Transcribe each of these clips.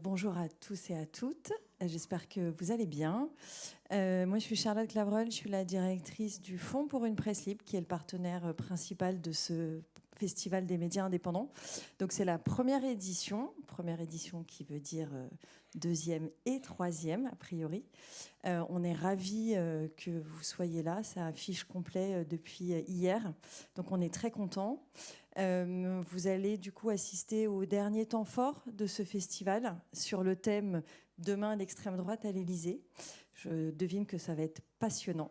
Bonjour à tous et à toutes. J'espère que vous allez bien. Moi, je suis Charlotte Clavreul, je suis la directrice du Fonds pour une presse libre, qui est le partenaire principal de ce Festival des médias indépendants. Donc, c'est la première édition qui veut dire deuxième et troisième, a priori. On est ravis que vous soyez là. Ça affiche complet depuis hier. Donc, on est très contents. Vous allez du coup assister au dernier temps fort de ce festival sur le thème « Demain, l'extrême droite à l'Élysée ». Je devine que ça va être passionnant.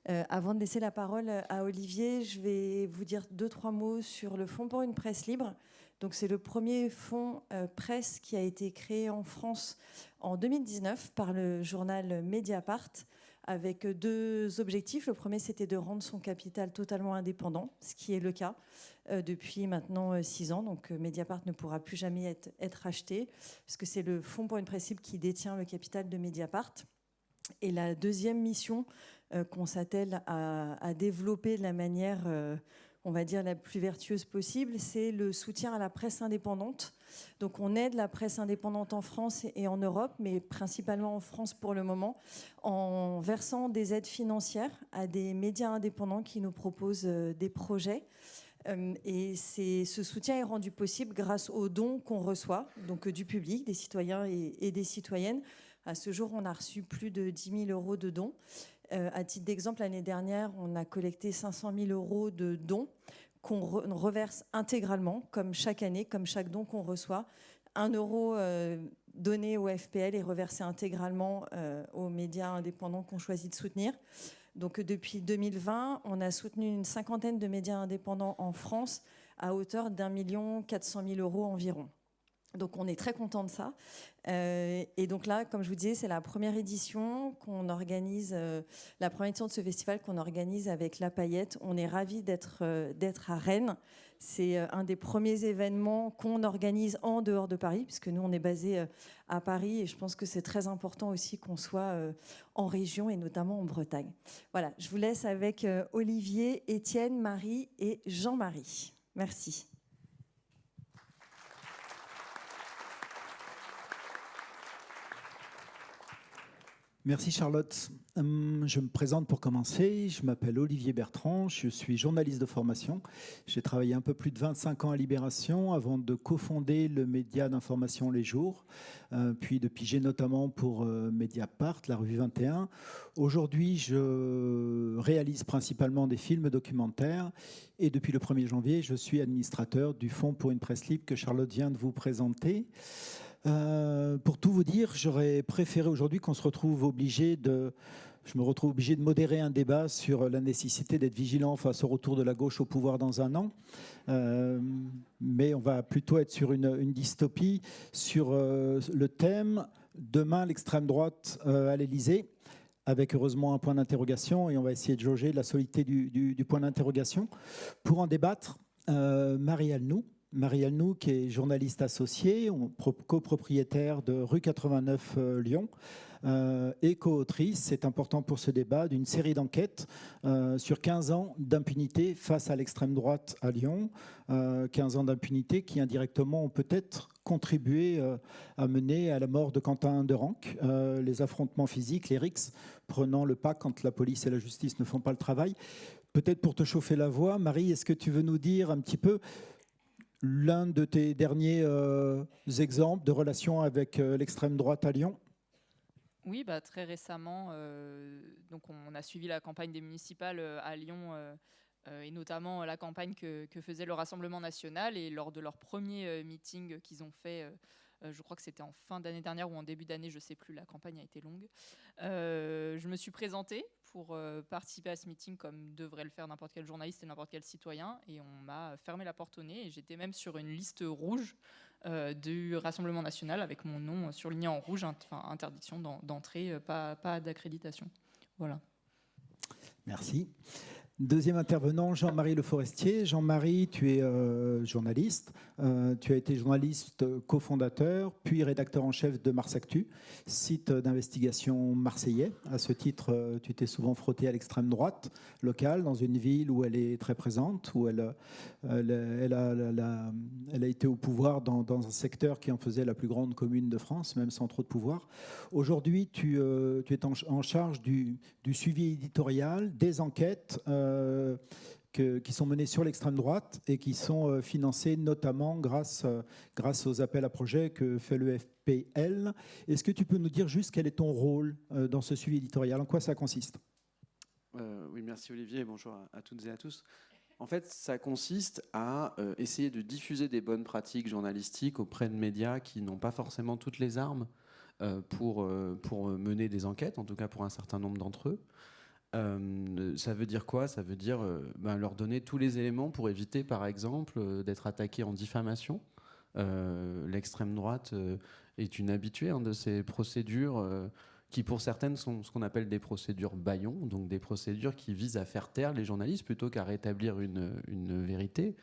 Avant de laisser la parole à Olivier, je vais vous dire 2-3 mots sur le Fonds pour une presse libre. Donc, c'est le premier fonds presse qui a été créé en France en 2019 par le journal Mediapart, avec 2 objectifs. Le premier, c'était de rendre son capital totalement indépendant, ce qui est le cas depuis maintenant 6 ans. Donc, Mediapart ne pourra plus jamais être acheté, puisque c'est le Fonds pour une presse libre qui détient le capital de Mediapart. Et la deuxième mission qu'on s'attelle à développer de la manière, on va dire, la plus vertueuse possible, c'est le soutien à la presse indépendante. Donc on aide la presse indépendante en France et en Europe, mais principalement en France pour le moment, en versant des aides financières à des médias indépendants qui nous proposent des projets. Et ce soutien est rendu possible grâce aux dons qu'on reçoit, donc du public, des citoyens et des citoyennes. À ce jour, on a reçu plus de 10 000 euros de dons. À titre d'exemple, l'année dernière, on a collecté 500 000 euros de dons qu'on reverse intégralement, comme chaque année, comme chaque don qu'on reçoit. 1 euro donné au FPL est reversé intégralement aux médias indépendants qu'on choisit de soutenir. Donc depuis 2020, on a soutenu une 50aine de médias indépendants en France à hauteur d'1 400 000 euros environ. Donc on est très content de ça. Et donc là, comme je vous disais, c'est la première édition qu'on organise, la première édition de ce festival qu'on organise avec La Paillette. On est ravis d'être à Rennes. C'est un des premiers événements qu'on organise en dehors de Paris, puisque nous, on est basé à Paris. Et je pense que c'est très important aussi qu'on soit en région et notamment en Bretagne. Voilà, je vous laisse avec Olivier, Étienne, Marie et Jean-Marie. Merci. Merci Charlotte. Je me présente pour commencer. Je m'appelle Olivier Bertrand, je suis journaliste de formation. J'ai travaillé un peu plus de 25 ans à Libération avant de cofonder le média d'information Les Jours, puis de piger notamment pour Mediapart, la revue 21. Aujourd'hui, je réalise principalement des films documentaires et depuis le 1er janvier, je suis administrateur du Fonds pour une presse libre que Charlotte vient de vous présenter. Pour tout vous dire, j'aurais préféré aujourd'hui qu'on se retrouve je me retrouve obligé de modérer un débat sur la nécessité d'être vigilant face au retour de la gauche au pouvoir dans un an. Mais on va plutôt être sur une dystopie, sur le thème « Demain, l'extrême droite à l'Élysée », avec heureusement un point d'interrogation, et on va essayer de jauger la solidité du point d'interrogation. Pour en débattre, Marie Alnoux, qui est journaliste associée, copropriétaire de rue 89 Lyon, et co-autrice, c'est important pour ce débat, d'une série d'enquêtes sur 15 ans d'impunité face à l'extrême droite à Lyon. 15 ans d'impunité qui indirectement ont peut-être contribué à mener à la mort de Quentin Derenque, les affrontements physiques, les rixes, prenant le pas quand la police et la justice ne font pas le travail. Peut-être pour te chauffer la voix, Marie, est-ce que tu veux nous dire un petit peu l'un de tes derniers exemples de relations avec l'extrême droite à Lyon? Oui, très récemment, donc on a suivi la campagne des municipales à Lyon et notamment la campagne que faisait le Rassemblement national. Et lors de leur premier meeting qu'ils ont fait, je crois que c'était en fin d'année dernière ou en début d'année, je ne sais plus, la campagne a été longue. Je me suis présentée pour participer à ce meeting comme devrait le faire n'importe quel journaliste et n'importe quel citoyen. Et on m'a fermé la porte au nez et j'étais même sur une liste rouge du Rassemblement national avec mon nom surligné en rouge, interdiction d'entrée, pas d'accréditation. Voilà. Merci. Deuxième intervenant, Jean-Marie Le Forestier. Jean-Marie, tu es journaliste. Tu as été journaliste cofondateur, puis rédacteur en chef de Marsactu, site d'investigation marseillais. À ce titre, tu t'es souvent frotté à l'extrême droite locale, dans une ville où elle est très présente, où elle a été au pouvoir dans un secteur qui en faisait la plus grande commune de France, même sans trop de pouvoir. Aujourd'hui, tu es en charge du suivi éditorial, des enquêtes qui sont menées sur l'extrême droite et qui sont financées notamment grâce aux appels à projets que fait le FPL. Est-ce que tu peux nous dire juste quel est ton rôle dans ce suivi éditorial? En quoi ça consiste? Oui, merci Olivier et bonjour à toutes et à tous. En fait, ça consiste à essayer de diffuser des bonnes pratiques journalistiques auprès de médias qui n'ont pas forcément toutes les armes pour mener des enquêtes, en tout cas pour un certain nombre d'entre eux. Ça veut dire quoi? Ça veut dire leur donner tous les éléments pour éviter, par exemple, d'être attaqué en diffamation. L'extrême droite est une habituée de ces procédures qui, pour certaines, sont ce qu'on appelle des procédures bâillons, donc des procédures qui visent à faire taire les journalistes plutôt qu'à rétablir une vérité.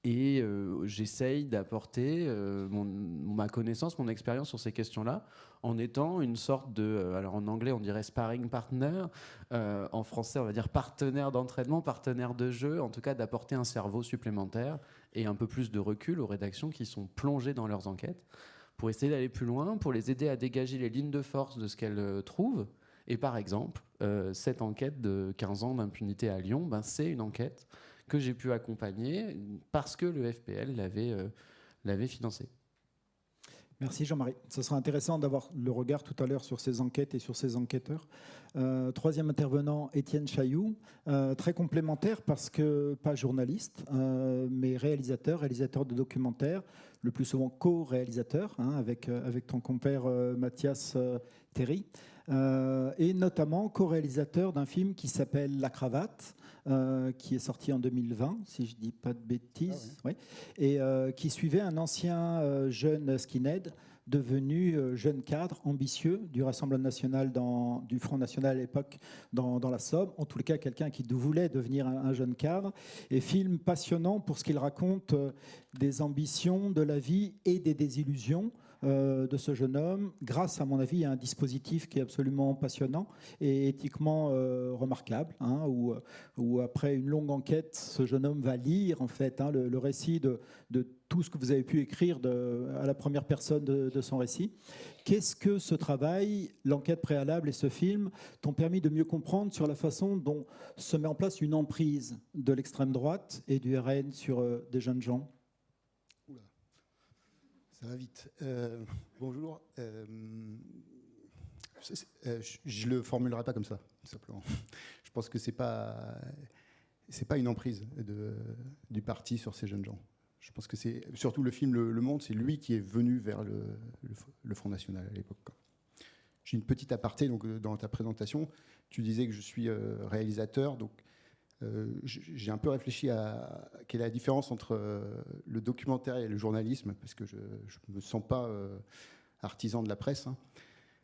Et j'essaye d'apporter ma connaissance, mon expérience sur ces questions-là, en étant une sorte de, alors en anglais on dirait sparring partner, en français on va dire partenaire d'entraînement, partenaire de jeu, en tout cas d'apporter un cerveau supplémentaire et un peu plus de recul aux rédactions qui sont plongées dans leurs enquêtes, pour essayer d'aller plus loin, pour les aider à dégager les lignes de force de ce qu'elles trouvent. Et par exemple, cette enquête de 15 ans d'impunité à Lyon, c'est une enquête que j'ai pu accompagner parce que le FPL l'avait financé. Merci Jean-Marie. Ce sera intéressant d'avoir le regard tout à l'heure sur ces enquêtes et sur ces enquêteurs. Troisième intervenant, Étienne Chailloux, très complémentaire parce que pas journaliste, mais réalisateur de documentaires, le plus souvent co-réalisateur, avec ton compère Mathias Théry, et notamment co-réalisateur d'un film qui s'appelle La Cravate, qui est sorti en 2020, si je ne dis pas de bêtises, oui, et qui suivait un ancien jeune skinhead devenu jeune cadre ambitieux du Rassemblement national, du Front national à l'époque dans la Somme, en tout cas quelqu'un qui voulait devenir un jeune cadre, et film passionnant pour ce qu'il raconte des ambitions, de la vie et des désillusions de ce jeune homme, grâce à mon avis à un dispositif qui est absolument passionnant et éthiquement remarquable, où après une longue enquête, ce jeune homme va lire en fait le récit de tout ce que vous avez pu écrire à la première personne de son récit. Qu'est-ce que ce travail, l'enquête préalable et ce film t'ont permis de mieux comprendre sur la façon dont se met en place une emprise de l'extrême droite et du RN sur des jeunes gens? Ça va vite. Bonjour. Je le formulerai pas comme ça, tout simplement. Je pense que c'est pas une emprise du parti sur ces jeunes gens. Je pense que c'est surtout le film Le Monde, c'est lui qui est venu vers le Front National à l'époque. J'ai une petite aparté donc dans ta présentation. Tu disais que je suis réalisateur, donc j'ai un peu réfléchi à quelle est la différence entre le documentaire et le journalisme, parce que je ne me sens pas artisan de la presse.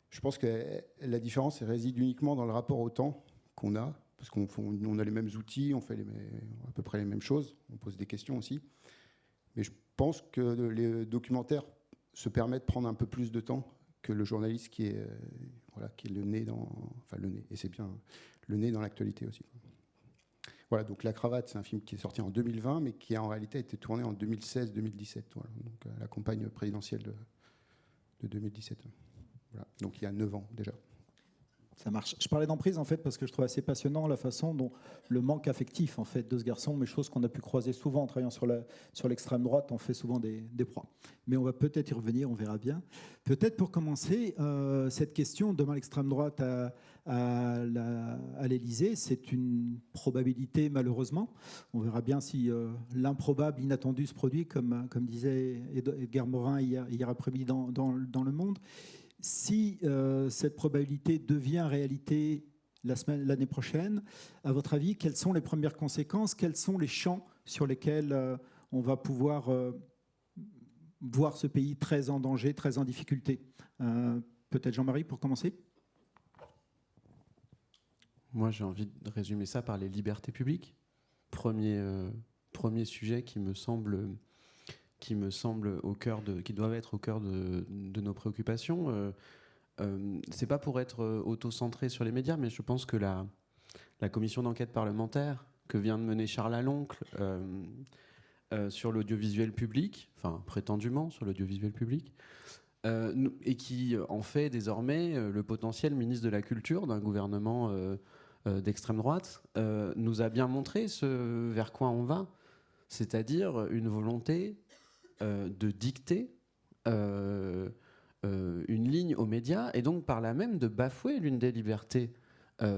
Je pense que la différence réside uniquement dans le rapport au temps qu'on a, parce qu'on a les mêmes outils, on fait à peu près les mêmes choses, on pose des questions aussi. Mais je pense que les documentaires se permettent de prendre un peu plus de temps que le journaliste qui est le nez et c'est bien le nez dans l'actualité aussi. Voilà, donc La Cravate, c'est un film qui est sorti en 2020, mais qui a en réalité été tourné en 2016-2017, voilà, donc à la campagne présidentielle de 2017. Voilà, donc il y a 9 ans déjà. Ça marche. Je parlais d'emprise en fait parce que je trouve assez passionnant la façon dont le manque affectif en fait de ce garçon, mais chose qu'on a pu croiser souvent en travaillant sur l'extrême droite, on fait souvent des proies. Mais on va peut-être y revenir, on verra bien. Peut-être pour commencer, cette question, demain l'extrême droite à l'Élysée, c'est une probabilité malheureusement. On verra bien si l'improbable, l'inattendu se produit, comme disait Edgar Morin hier après-midi dans Le Monde. Si cette probabilité devient réalité l'année prochaine, à votre avis, quelles sont les premières conséquences? Quels sont les champs sur lesquels on va pouvoir voir ce pays très en danger, très en difficulté? Peut-être Jean-Marie pour commencer? Moi, j'ai envie de résumer ça par les libertés publiques. Premier sujet qui me semble qui doivent être au cœur de nos préoccupations. C'est pas pour être auto-centré sur les médias, mais je pense que la commission d'enquête parlementaire que vient de mener Charles Aloncle sur l'audiovisuel public, enfin prétendument sur l'audiovisuel public, et qui en fait désormais le potentiel ministre de la Culture d'un gouvernement d'extrême droite, nous a bien montré ce vers quoi on va, c'est-à-dire une volonté de dicter une ligne aux médias et donc par là même de bafouer l'une des libertés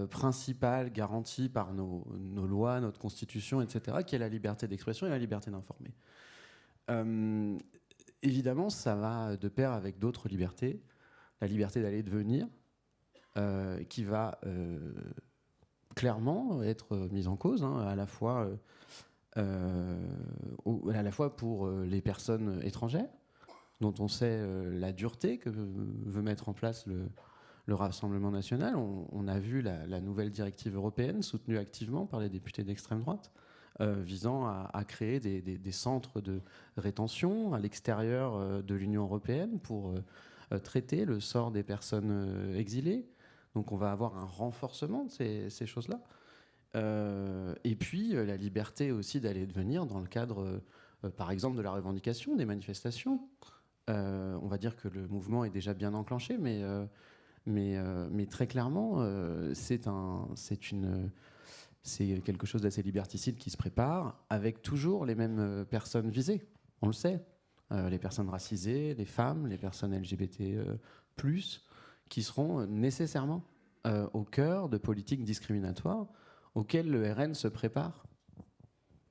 principales garanties par nos lois, notre constitution, etc., qui est la liberté d'expression et la liberté d'informer. Évidemment, ça va de pair avec d'autres libertés, la liberté d'aller et de venir, qui va clairement être mise en cause, hein, à la fois pour les personnes étrangères, dont on sait la dureté que veut mettre en place le Rassemblement national. On a vu la nouvelle directive européenne soutenue activement par les députés d'extrême droite, visant à créer des centres de rétention à l'extérieur de l'Union européenne pour traiter le sort des personnes exilées. Donc on va avoir un renforcement de ces choses-là. Et puis la liberté aussi d'aller et de venir dans le cadre, par exemple, de la revendication, des manifestations. On va dire que le mouvement est déjà bien enclenché, mais très clairement, c'est quelque chose d'assez liberticide qui se prépare, avec toujours les mêmes personnes visées. On le sait, les personnes racisées, les femmes, les personnes LGBT+, qui seront nécessairement au cœur de politiques discriminatoires auxquelles le RN se prépare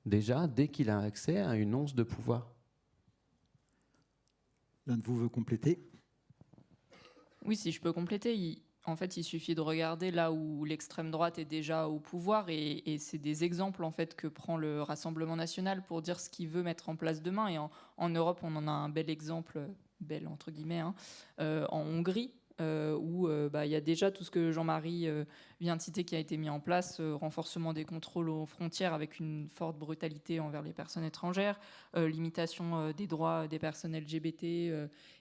déjà dès qu'il a accès à une once de pouvoir. L'un de vous veut compléter ? Oui, si je peux compléter, en fait, il suffit de regarder là où l'extrême droite est déjà au pouvoir et c'est des exemples en fait que prend le Rassemblement national pour dire ce qu'il veut mettre en place demain. Et en Europe, on en a un bel exemple, bel entre guillemets, hein, en Hongrie. Où il y a déjà tout ce que Jean-Marie vient de citer qui a été mis en place, renforcement des contrôles aux frontières avec une forte brutalité envers les personnes étrangères, limitation des droits des personnes LGBT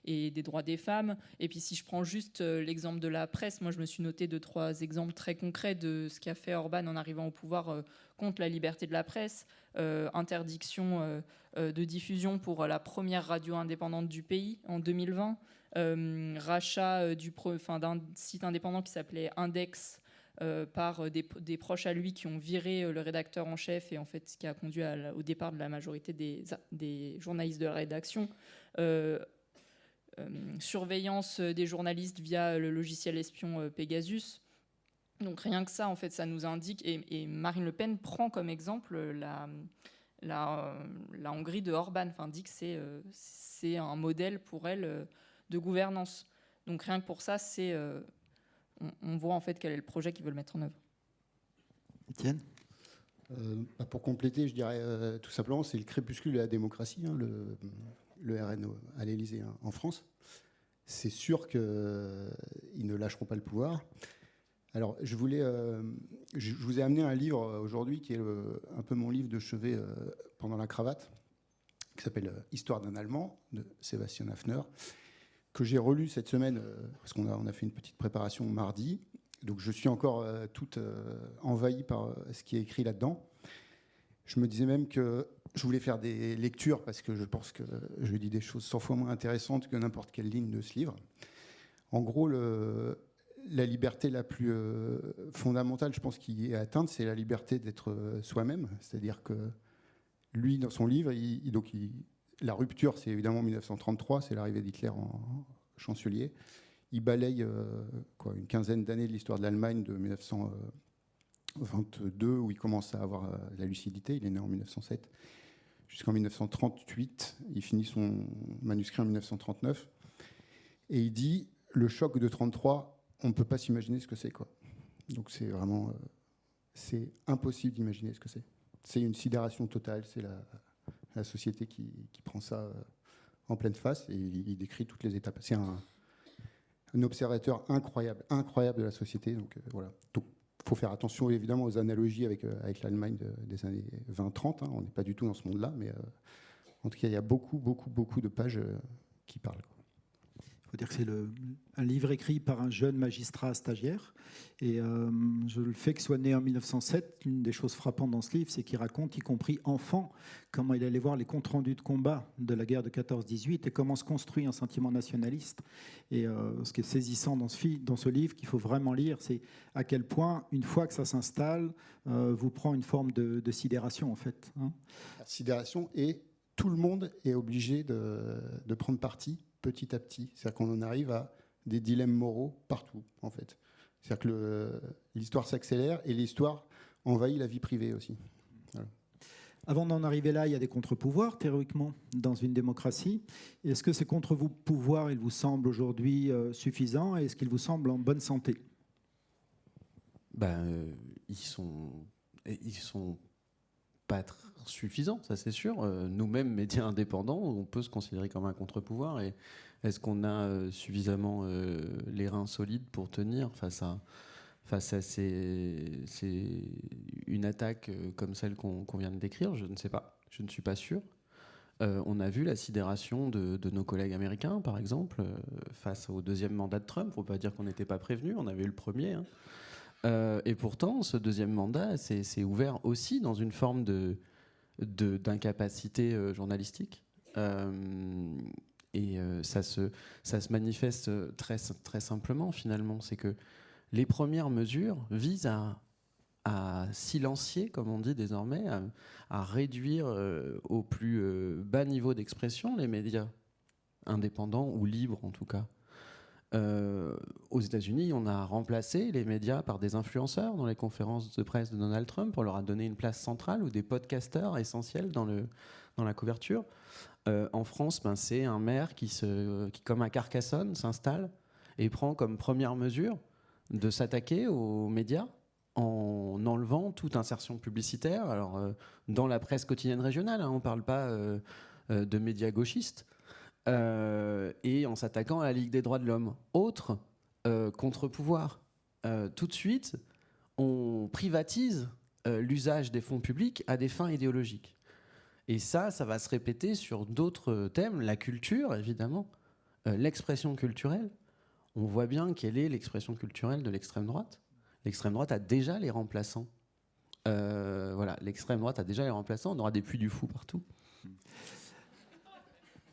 et des droits des femmes. Et puis si je prends juste l'exemple de la presse, moi je me suis noté 2-3 exemples très concrets de ce qu'a fait Orban en arrivant au pouvoir contre la liberté de la presse, interdiction de diffusion pour la première radio indépendante du pays en 2020, rachat d'un site indépendant qui s'appelait Index par des proches à lui qui ont viré le rédacteur en chef et en fait ce qui a conduit au départ de la majorité des journalistes de la rédaction. Surveillance des journalistes via le logiciel espion Pegasus. Donc rien que ça, en fait, ça nous indique, et Marine Le Pen prend comme exemple la Hongrie de Orban, enfin dit que c'est un modèle pour elle de gouvernance. Donc rien que pour ça, on voit en fait quel est le projet qu'ils veulent mettre en œuvre. Étienne ? Pour compléter, je dirais tout simplement, c'est le crépuscule de la démocratie, hein, le RN à l'Élysée, hein, en France. C'est sûr qu'ils ne lâcheront pas le pouvoir. Alors, je vous ai amené un livre aujourd'hui qui est un peu mon livre de chevet pendant la cravate, qui s'appelle Histoire d'un Allemand, de Sébastien Hafner, que j'ai relu cette semaine, parce qu'on a fait une petite préparation mardi. Donc je suis encore toute envahie par ce qui est écrit là-dedans. Je me disais même que je voulais faire des lectures, parce que je pense que je dis des choses 100 fois moins intéressantes que n'importe quelle ligne de ce livre. En gros, la liberté la plus fondamentale, je pense, qui est atteinte, c'est la liberté d'être soi-même. C'est-à-dire que lui, dans son livre, la rupture, c'est évidemment 1933, c'est l'arrivée d'Hitler en chancelier. Il balaye une quinzaine d'années de l'histoire de l'Allemagne de 1922, où il commence à avoir la lucidité. Il est né en 1907. Jusqu'en 1938, il finit son manuscrit en 1939. Et il dit, le choc de 1933, on ne peut pas s'imaginer ce que c'est, quoi. Donc c'est vraiment... c'est impossible d'imaginer ce que c'est. C'est une sidération totale, c'est la société qui prend ça en pleine face, et il décrit toutes les étapes. C'est un observateur incroyable de la société. Donc voilà. Donc, faut faire attention évidemment aux analogies avec l'Allemagne des années 20-30. Hein. On n'est pas du tout dans ce monde-là, mais en tout cas, il y a beaucoup de pages qui parlent. Il faut dire que c'est un livre écrit par un jeune magistrat stagiaire. Et le fait qu'il soit né en 1907, une des choses frappantes dans ce livre, c'est qu'il raconte, y compris enfant, comment il allait voir les comptes rendus de combat de la guerre de 14-18 et comment se construit un sentiment nationaliste. Et ce qui est saisissant dans ce livre, qu'il faut vraiment lire, c'est à quel point, une fois que ça s'installe, vous prend une forme de sidération, en fait. Hein. La sidération, et tout le monde est obligé de prendre parti petit à petit. C'est-à-dire qu'on en arrive à des dilemmes moraux partout, en fait. C'est-à-dire que l'histoire s'accélère et l'histoire envahit la vie privée aussi. Voilà. Avant d'en arriver là, il y a des contre-pouvoirs, théoriquement, dans une démocratie. Est-ce que ces contre-pouvoirs, ils vous semblent aujourd'hui suffisants et est-ce qu'ils vous semblent en bonne santé ? Ils sont pas suffisants, ça c'est sûr. Nous-mêmes, médias indépendants, on peut se considérer comme un contre-pouvoir. Et est-ce qu'on a suffisamment les reins solides pour tenir face à une attaque comme celle qu'on vient de décrire? Je ne sais pas, je ne suis pas sûr. On a vu la sidération de nos collègues américains, par exemple, face au deuxième mandat de Trump. Il ne faut pas dire qu'on n'était pas prévenus, on avait eu le premier. Hein. Et pourtant, ce deuxième mandat s'est ouvert aussi dans une forme d'incapacité journalistique. Et ça se manifeste très, très simplement, finalement. C'est que les premières mesures visent à silencier, comme on dit désormais, à réduire au plus bas niveau d'expression les médias indépendants ou libres, en tout cas. Aux États-Unis, on a remplacé les médias par des influenceurs dans les conférences de presse de Donald Trump. On leur a donné une place centrale, ou des podcasteurs essentiels dans la couverture. En France, c'est un maire qui, comme à Carcassonne, s'installe et prend comme première mesure de s'attaquer aux médias en enlevant toute insertion publicitaire. Alors, dans la presse quotidienne régionale, hein, on ne parle pas de médias gauchistes. Et en s'attaquant à la Ligue des droits de l'homme. Autre contre-pouvoir. Tout de suite, on privatise l'usage des fonds publics à des fins idéologiques. Et ça va se répéter sur d'autres thèmes. La culture, évidemment. L'expression culturelle. On voit bien quelle est l'expression culturelle de l'extrême droite. L'extrême droite a déjà les remplaçants. L'extrême droite a déjà les remplaçants. On aura des Puy du Fou partout.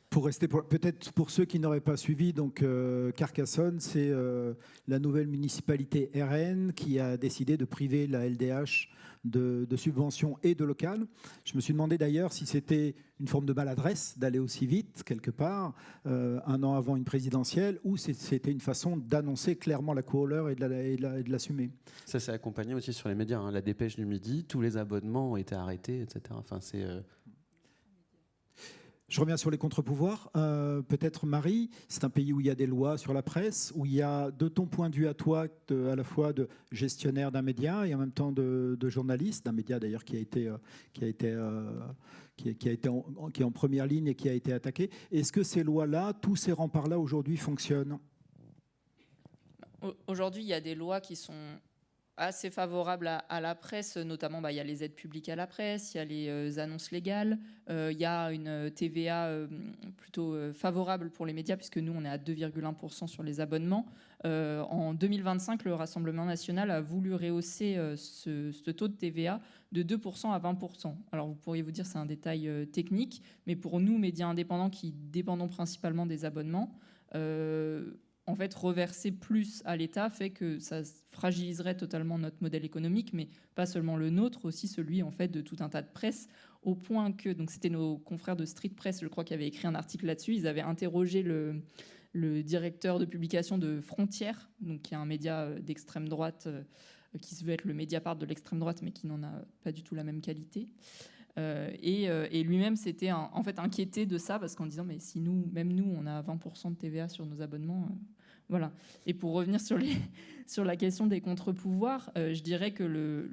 Pour rester, peut-être pour ceux qui n'auraient pas suivi, donc Carcassonne, c'est la nouvelle municipalité RN qui a décidé de priver la LDH de subventions et de locales. Je me suis demandé d'ailleurs si c'était une forme de maladresse d'aller aussi vite, quelque part, un an avant une présidentielle, ou c'était une façon d'annoncer clairement la couleur et de l'assumer. Ça s'est accompagné aussi sur les médias. Hein. La Dépêche du Midi, tous les abonnements ont été arrêtés, etc. Enfin, c'est... Je reviens sur les contre-pouvoirs. Peut-être Marie, c'est un pays où il y a des lois sur la presse, où il y a, de ton point de vue à toi, à la fois de gestionnaire d'un média et en même temps de journaliste, d'un média d'ailleurs qui est en première ligne et qui a été attaqué. Est-ce que ces lois-là, tous ces remparts-là aujourd'hui fonctionnent? Aujourd'hui, il y a des lois qui sont assez favorable à la presse, notamment il y a les aides publiques à la presse, il y a les annonces légales, il y a une TVA plutôt favorable pour les médias, puisque nous on est à 2,1% sur les abonnements. En 2025, le Rassemblement national a voulu rehausser ce taux de TVA de 2% à 20%. Alors vous pourriez vous dire c'est un détail technique, mais pour nous, médias indépendants qui dépendons principalement des abonnements, en fait, reverser plus à l'État fait que ça fragiliserait totalement notre modèle économique, mais pas seulement le nôtre, aussi celui en fait de tout un tas de presse, au point que, donc c'était nos confrères de Street Press, je crois, qui avaient écrit un article là-dessus. Ils avaient interrogé le directeur de publication de Frontières, donc qui est un média d'extrême droite, qui se veut être le Mediapart de l'extrême droite, mais qui n'en a pas du tout la même qualité. Et lui-même s'était en fait inquiété de ça, parce qu'en disant mais si même nous on a 20% de TVA sur nos abonnements, voilà. Et pour revenir sur la question des contre-pouvoirs, je dirais que le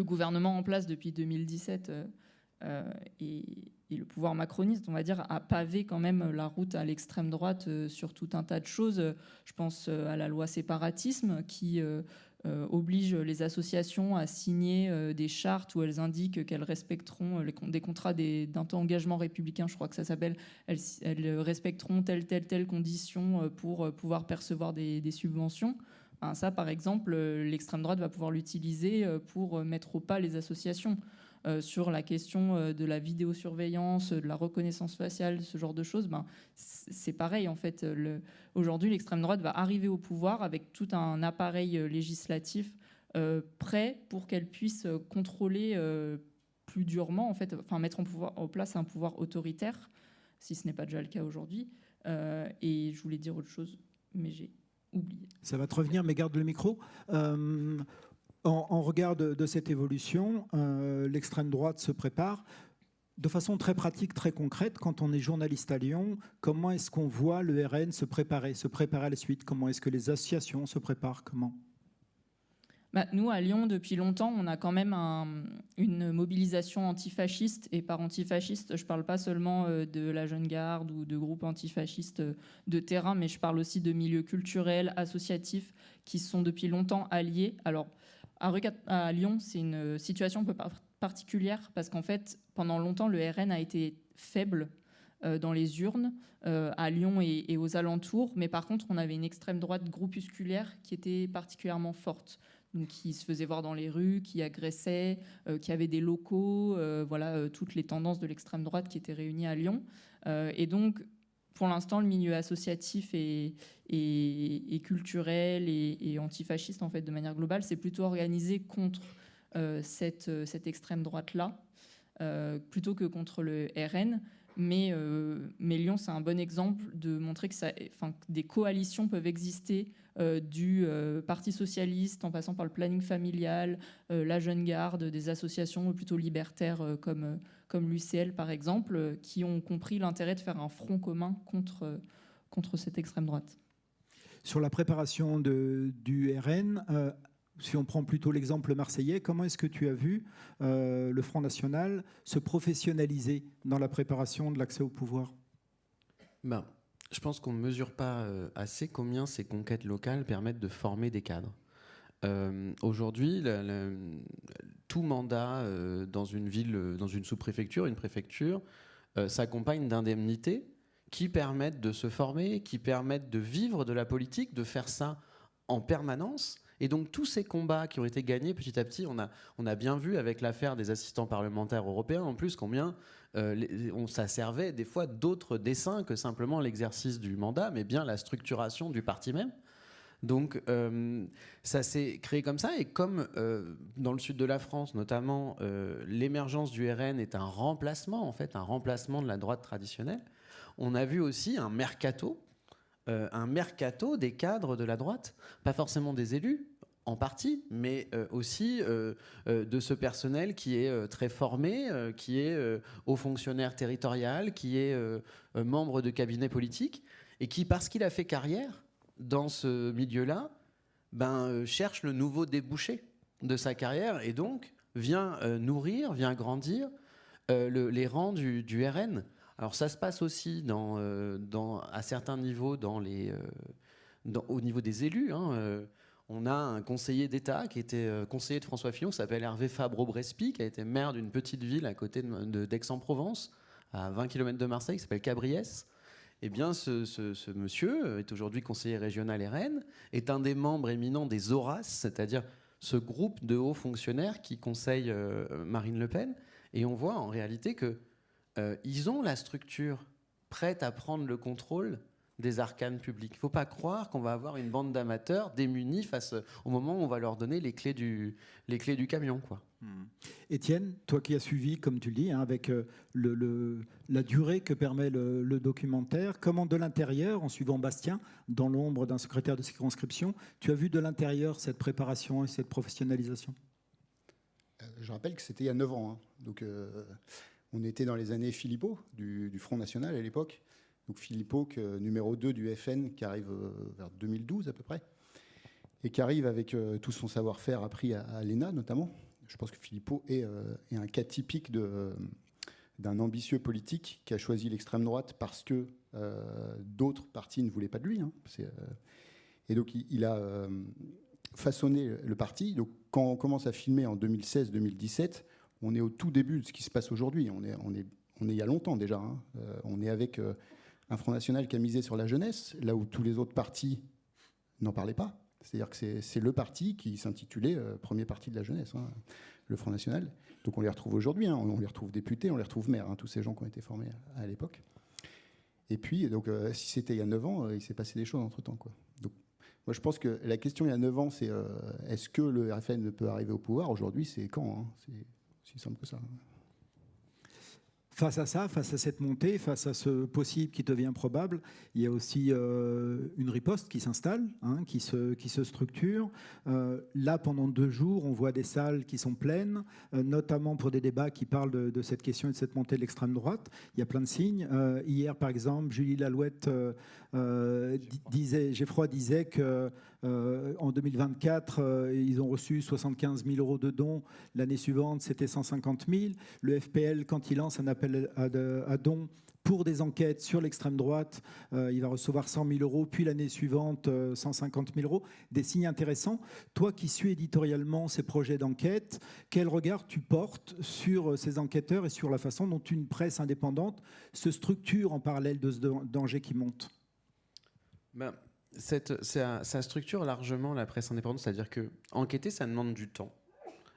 gouvernement en place depuis 2017 est le pouvoir macroniste, on va dire, a pavé quand même la route à l'extrême droite sur tout un tas de choses. Je pense à la loi séparatisme qui oblige les associations à signer des chartes où elles indiquent qu'elles respecteront des contrats d'engagement républicain, je crois que ça s'appelle, elles respecteront telle condition pour pouvoir percevoir des subventions. Ça, par exemple, l'extrême droite va pouvoir l'utiliser pour mettre au pas les associations. Sur la question de la vidéosurveillance, de la reconnaissance faciale, ce genre de choses, c'est pareil en fait. Aujourd'hui, l'extrême droite va arriver au pouvoir avec tout un appareil législatif prêt pour qu'elle puisse contrôler plus durement, en fait, mettre en place un pouvoir autoritaire, si ce n'est pas déjà le cas aujourd'hui. Et je voulais dire autre chose, mais j'ai oublié. Ça va te revenir, mais garde le micro. En regard de cette évolution, l'extrême droite se prépare de façon très pratique, très concrète. Quand on est journaliste à Lyon, comment est-ce qu'on voit le RN se préparer à la suite? Comment est-ce que les associations se préparent? Comment? Nous, à Lyon, depuis longtemps, on a quand même une mobilisation antifasciste. Et par antifasciste, je ne parle pas seulement de la Jeune Garde ou de groupes antifascistes de terrain, mais je parle aussi de milieux culturels, associatifs, qui sont depuis longtemps alliés. Alors, à Lyon, c'est une situation un peu particulière parce qu'en fait, pendant longtemps, le RN a été faible dans les urnes à Lyon et aux alentours. Mais par contre, on avait une extrême droite groupusculaire qui était particulièrement forte. Donc, qui se faisait voir dans les rues, qui agressait, qui avait des locaux, toutes les tendances de l'extrême droite qui étaient réunies à Lyon. Et donc, pour l'instant, le milieu associatif et culturel et antifasciste, en fait, de manière globale, c'est plutôt organisé contre cette extrême droite-là, plutôt que contre le RN. Mais Lyon, c'est un bon exemple de montrer que des coalitions peuvent exister du Parti socialiste, en passant par le planning familial, la Jeune Garde, des associations plutôt libertaires comme l'UCL, par exemple, qui ont compris l'intérêt de faire un front commun contre cette extrême droite. Sur la préparation du RN, si on prend plutôt l'exemple marseillais, comment est-ce que tu as vu le Front National se professionnaliser dans la préparation de l'accès au pouvoir? Je pense qu'on ne mesure pas assez combien ces conquêtes locales permettent de former des cadres. Aujourd'hui, tout mandat dans une ville, dans une sous-préfecture, une préfecture, s'accompagne d'indemnités qui permettent de se former, qui permettent de vivre de la politique, de faire ça en permanence. Et donc tous ces combats qui ont été gagnés petit à petit, on a bien vu avec l'affaire des assistants parlementaires européens, en plus combien ça servait des fois d'autres dessins que simplement l'exercice du mandat, mais bien la structuration du parti même. Donc ça s'est créé comme ça, et comme dans le sud de la France notamment, l'émergence du RN est un remplacement de la droite traditionnelle, on a vu aussi un mercato des cadres de la droite, pas forcément des élus en partie, mais aussi de ce personnel qui est très formé, qui est haut fonctionnaire territorial, qui est membre de cabinet politique, et qui, parce qu'il a fait carrière dans ce milieu-là, cherche le nouveau débouché de sa carrière, et donc vient nourrir, vient grandir les rangs du RN. Alors ça se passe aussi à certains niveaux au niveau des élus. On a un conseiller d'État qui était conseiller de François Fillon, qui s'appelle Hervé Fabre-Aubrespi, qui a été maire d'une petite ville à côté d'Aix-en-Provence, à 20 km de Marseille, qui s'appelle Cabriès. Eh bien, ce monsieur est aujourd'hui conseiller régional RN, est un des membres éminents des Horaces, c'est-à-dire ce groupe de hauts fonctionnaires qui conseille Marine Le Pen. Et on voit en réalité que ils ont la structure prête à prendre le contrôle des arcanes publiques. Il ne faut pas croire qu'on va avoir une bande d'amateurs démunis face au moment où on va leur donner les clés du camion, quoi. Étienne, toi qui as suivi, comme tu le dis, avec la durée que permet le documentaire, comment de l'intérieur, en suivant Bastien, dans l'ombre d'un secrétaire de circonscription, tu as vu de l'intérieur cette préparation et cette professionnalisation? Je rappelle que c'était il y a 9 ans. Donc, on était dans les années Philippot, du Front National à l'époque. Donc Philippot, numéro 2 du FN, qui arrive vers 2012 à peu près, et qui arrive avec tout son savoir-faire appris à l'ENA notamment. Je pense que Philippot est un cas typique d'un ambitieux politique qui a choisi l'extrême droite parce que d'autres partis ne voulaient pas de lui. Hein. Et donc il a façonné le parti. Donc quand on commence à filmer en 2016-2017, on est au tout début de ce qui se passe aujourd'hui. On est il y a longtemps déjà. Hein. On est avec un Front National qui a misé sur la jeunesse, là où tous les autres partis n'en parlaient pas. C'est-à-dire que c'est le parti qui s'intitulait premier parti de la jeunesse, hein, le Front National. Donc on les retrouve aujourd'hui, hein, on les retrouve députés, on les retrouve maires, hein, tous ces gens qui ont été formés à l'époque. Et puis, donc, si c'était il y a 9 ans, il s'est passé des choses entre-temps, quoi. Donc, moi, je pense que la question il y a 9 ans, c'est est-ce que le RFN peut arriver au pouvoir? Aujourd'hui, c'est quand, hein. C'est aussi simple que ça. Face à ça, face à cette montée, face à ce possible qui devient probable, il y a aussi une riposte qui s'installe, hein, qui se structure. Là, pendant 2 jours, on voit des salles qui sont pleines, notamment pour des débats qui parlent de cette question et de cette montée de l'extrême droite. Il y a plein de signes. Hier, par exemple, Julie Lalouette Geffroy disait que en 2024, ils ont reçu 75 000 euros de dons. L'année suivante, c'était 150 000. Le FPL, quand il lance un appel à dons pour des enquêtes sur l'extrême droite, il va recevoir 100 000 euros, puis l'année suivante, 150 000 euros. Des signes intéressants. Toi qui suis éditorialement ces projets d'enquête, quel regard tu portes sur ces enquêteurs et sur la façon dont une presse indépendante se structure en parallèle de ce danger qui monte? Ça structure largement la presse indépendante, c'est-à-dire que enquêter, ça demande du temps.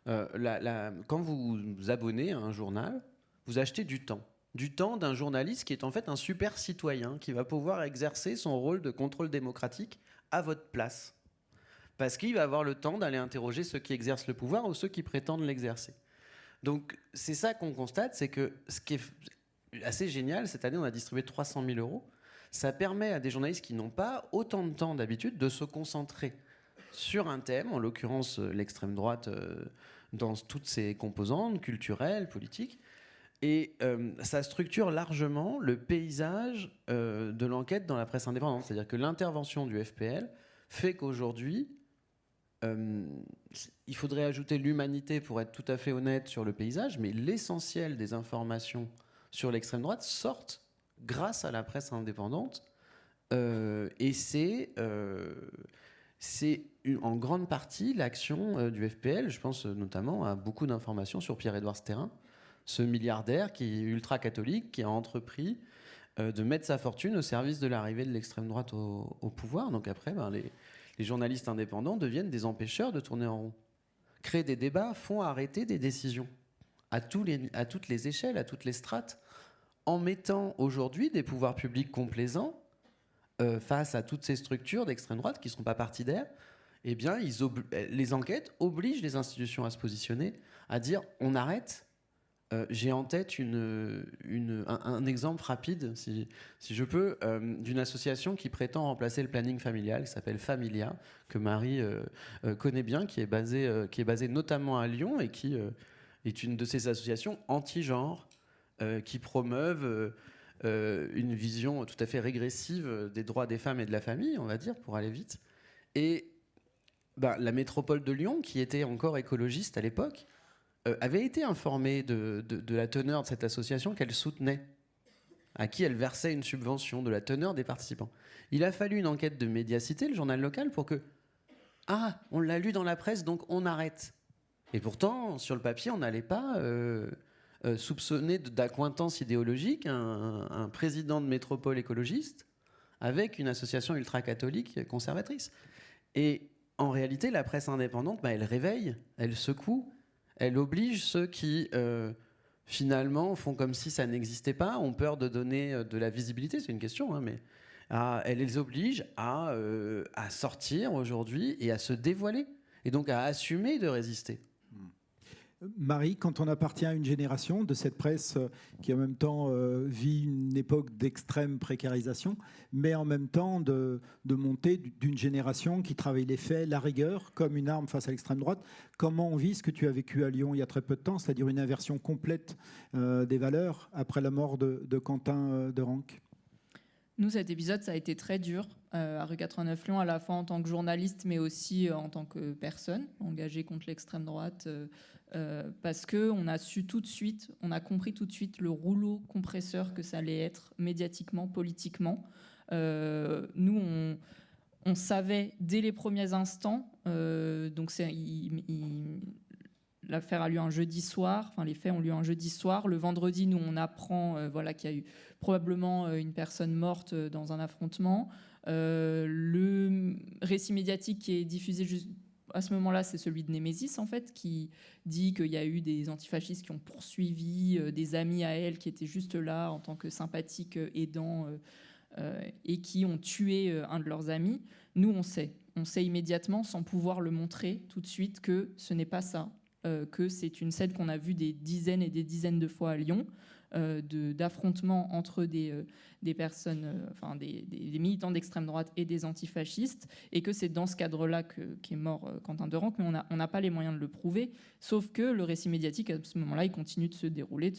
Quand vous vous abonnez à un journal, vous achetez du temps d'un journaliste qui est en fait un super citoyen, qui va pouvoir exercer son rôle de contrôle démocratique à votre place. Parce qu'il va avoir le temps d'aller interroger ceux qui exercent le pouvoir ou ceux qui prétendent l'exercer. Donc c'est ça qu'on constate, c'est que ce qui est assez génial, cette année on a distribué 300 000 euros, ça permet à des journalistes qui n'ont pas autant de temps d'habitude de se concentrer sur un thème, en l'occurrence l'extrême droite dans toutes ses composantes, culturelles, politiques, et ça structure largement le paysage de l'enquête dans la presse indépendante. C'est-à-dire que l'intervention du FPL fait qu'aujourd'hui, il faudrait ajouter l'humanité pour être tout à fait honnête sur le paysage, mais l'essentiel des informations sur l'extrême droite sortent grâce à la presse indépendante, et c'est en grande partie l'action du FPL. Je pense notamment à beaucoup d'informations sur Pierre-Édouard Stérin, ce milliardaire qui est ultra-catholique, qui a entrepris de mettre sa fortune au service de l'arrivée de l'extrême droite au pouvoir. Donc après, les journalistes indépendants deviennent des empêcheurs de tourner en rond. Créent des débats, font arrêter des décisions à toutes les échelles, à toutes les strates, en mettant aujourd'hui des pouvoirs publics complaisants face à toutes ces structures d'extrême droite qui ne sont pas partidaires. Eh bien, les enquêtes obligent les institutions à se positionner, à dire on arrête. J'ai en tête un exemple rapide, si je peux, d'une association qui prétend remplacer le planning familial, qui s'appelle Familia, que Marie connaît bien, qui est basée notamment à Lyon et qui est une de ces associations anti-genre qui promeuvent une vision tout à fait régressive des droits des femmes et de la famille, on va dire, pour aller vite. Et la métropole de Lyon, qui était encore écologiste à l'époque, avait été informée de la teneur de cette association qu'elle soutenait, à qui elle versait une subvention, de la teneur des participants. Il a fallu une enquête de Médiacité, le journal local, pour que on l'a lu dans la presse, donc on arrête. Et pourtant, sur le papier, on n'allait pas soupçonner d'accointance idéologique un président de métropole écologiste avec une association ultra-catholique conservatrice. Et en réalité, la presse indépendante, elle réveille, elle secoue, elle oblige ceux qui, finalement, font comme si ça n'existait pas, ont peur de donner de la visibilité, c'est une question, hein, mais elle les oblige à sortir aujourd'hui et à se dévoiler, et donc à assumer de résister. Marie, quand on appartient à une génération de cette presse qui en même temps vit une époque d'extrême précarisation, mais en même temps de montée d'une génération qui travaille les faits, la rigueur, comme une arme face à l'extrême droite, comment on vit ce que tu as vécu à Lyon il y a très peu de temps, c'est-à-dire une inversion complète des valeurs après la mort de Quentin de Ranc? Nous, cet épisode, ça a été très dur à Rue 89 Lyon, à la fois en tant que journaliste, mais aussi en tant que personne engagée contre l'extrême droite, parce qu'on a su tout de suite, on a compris tout de suite le rouleau compresseur que ça allait être médiatiquement, politiquement. Nous, on savait dès les premiers instants, donc l'affaire a lieu un jeudi soir, enfin les faits ont lieu un jeudi soir. Le vendredi, nous, on apprend qu'il y a eu probablement une personne morte dans un affrontement. Le récit médiatique qui est diffusé juste à ce moment-là, c'est celui de Némésis, en fait, qui dit qu'il y a eu des antifascistes qui ont poursuivi des amis à elle qui étaient juste là en tant que sympathiques aidants et qui ont tué un de leurs amis. Nous, on sait immédiatement, sans pouvoir le montrer tout de suite, que ce n'est pas ça. Que c'est une scène qu'on a vue des dizaines et des dizaines de fois à Lyon, d'affrontements entre des personnes, des militants d'extrême droite et des antifascistes, et que c'est dans ce cadre-là qu'est mort Quentin Derenque, mais on n'a pas les moyens de le prouver, sauf que le récit médiatique, à ce moment-là, il continue de se dérouler,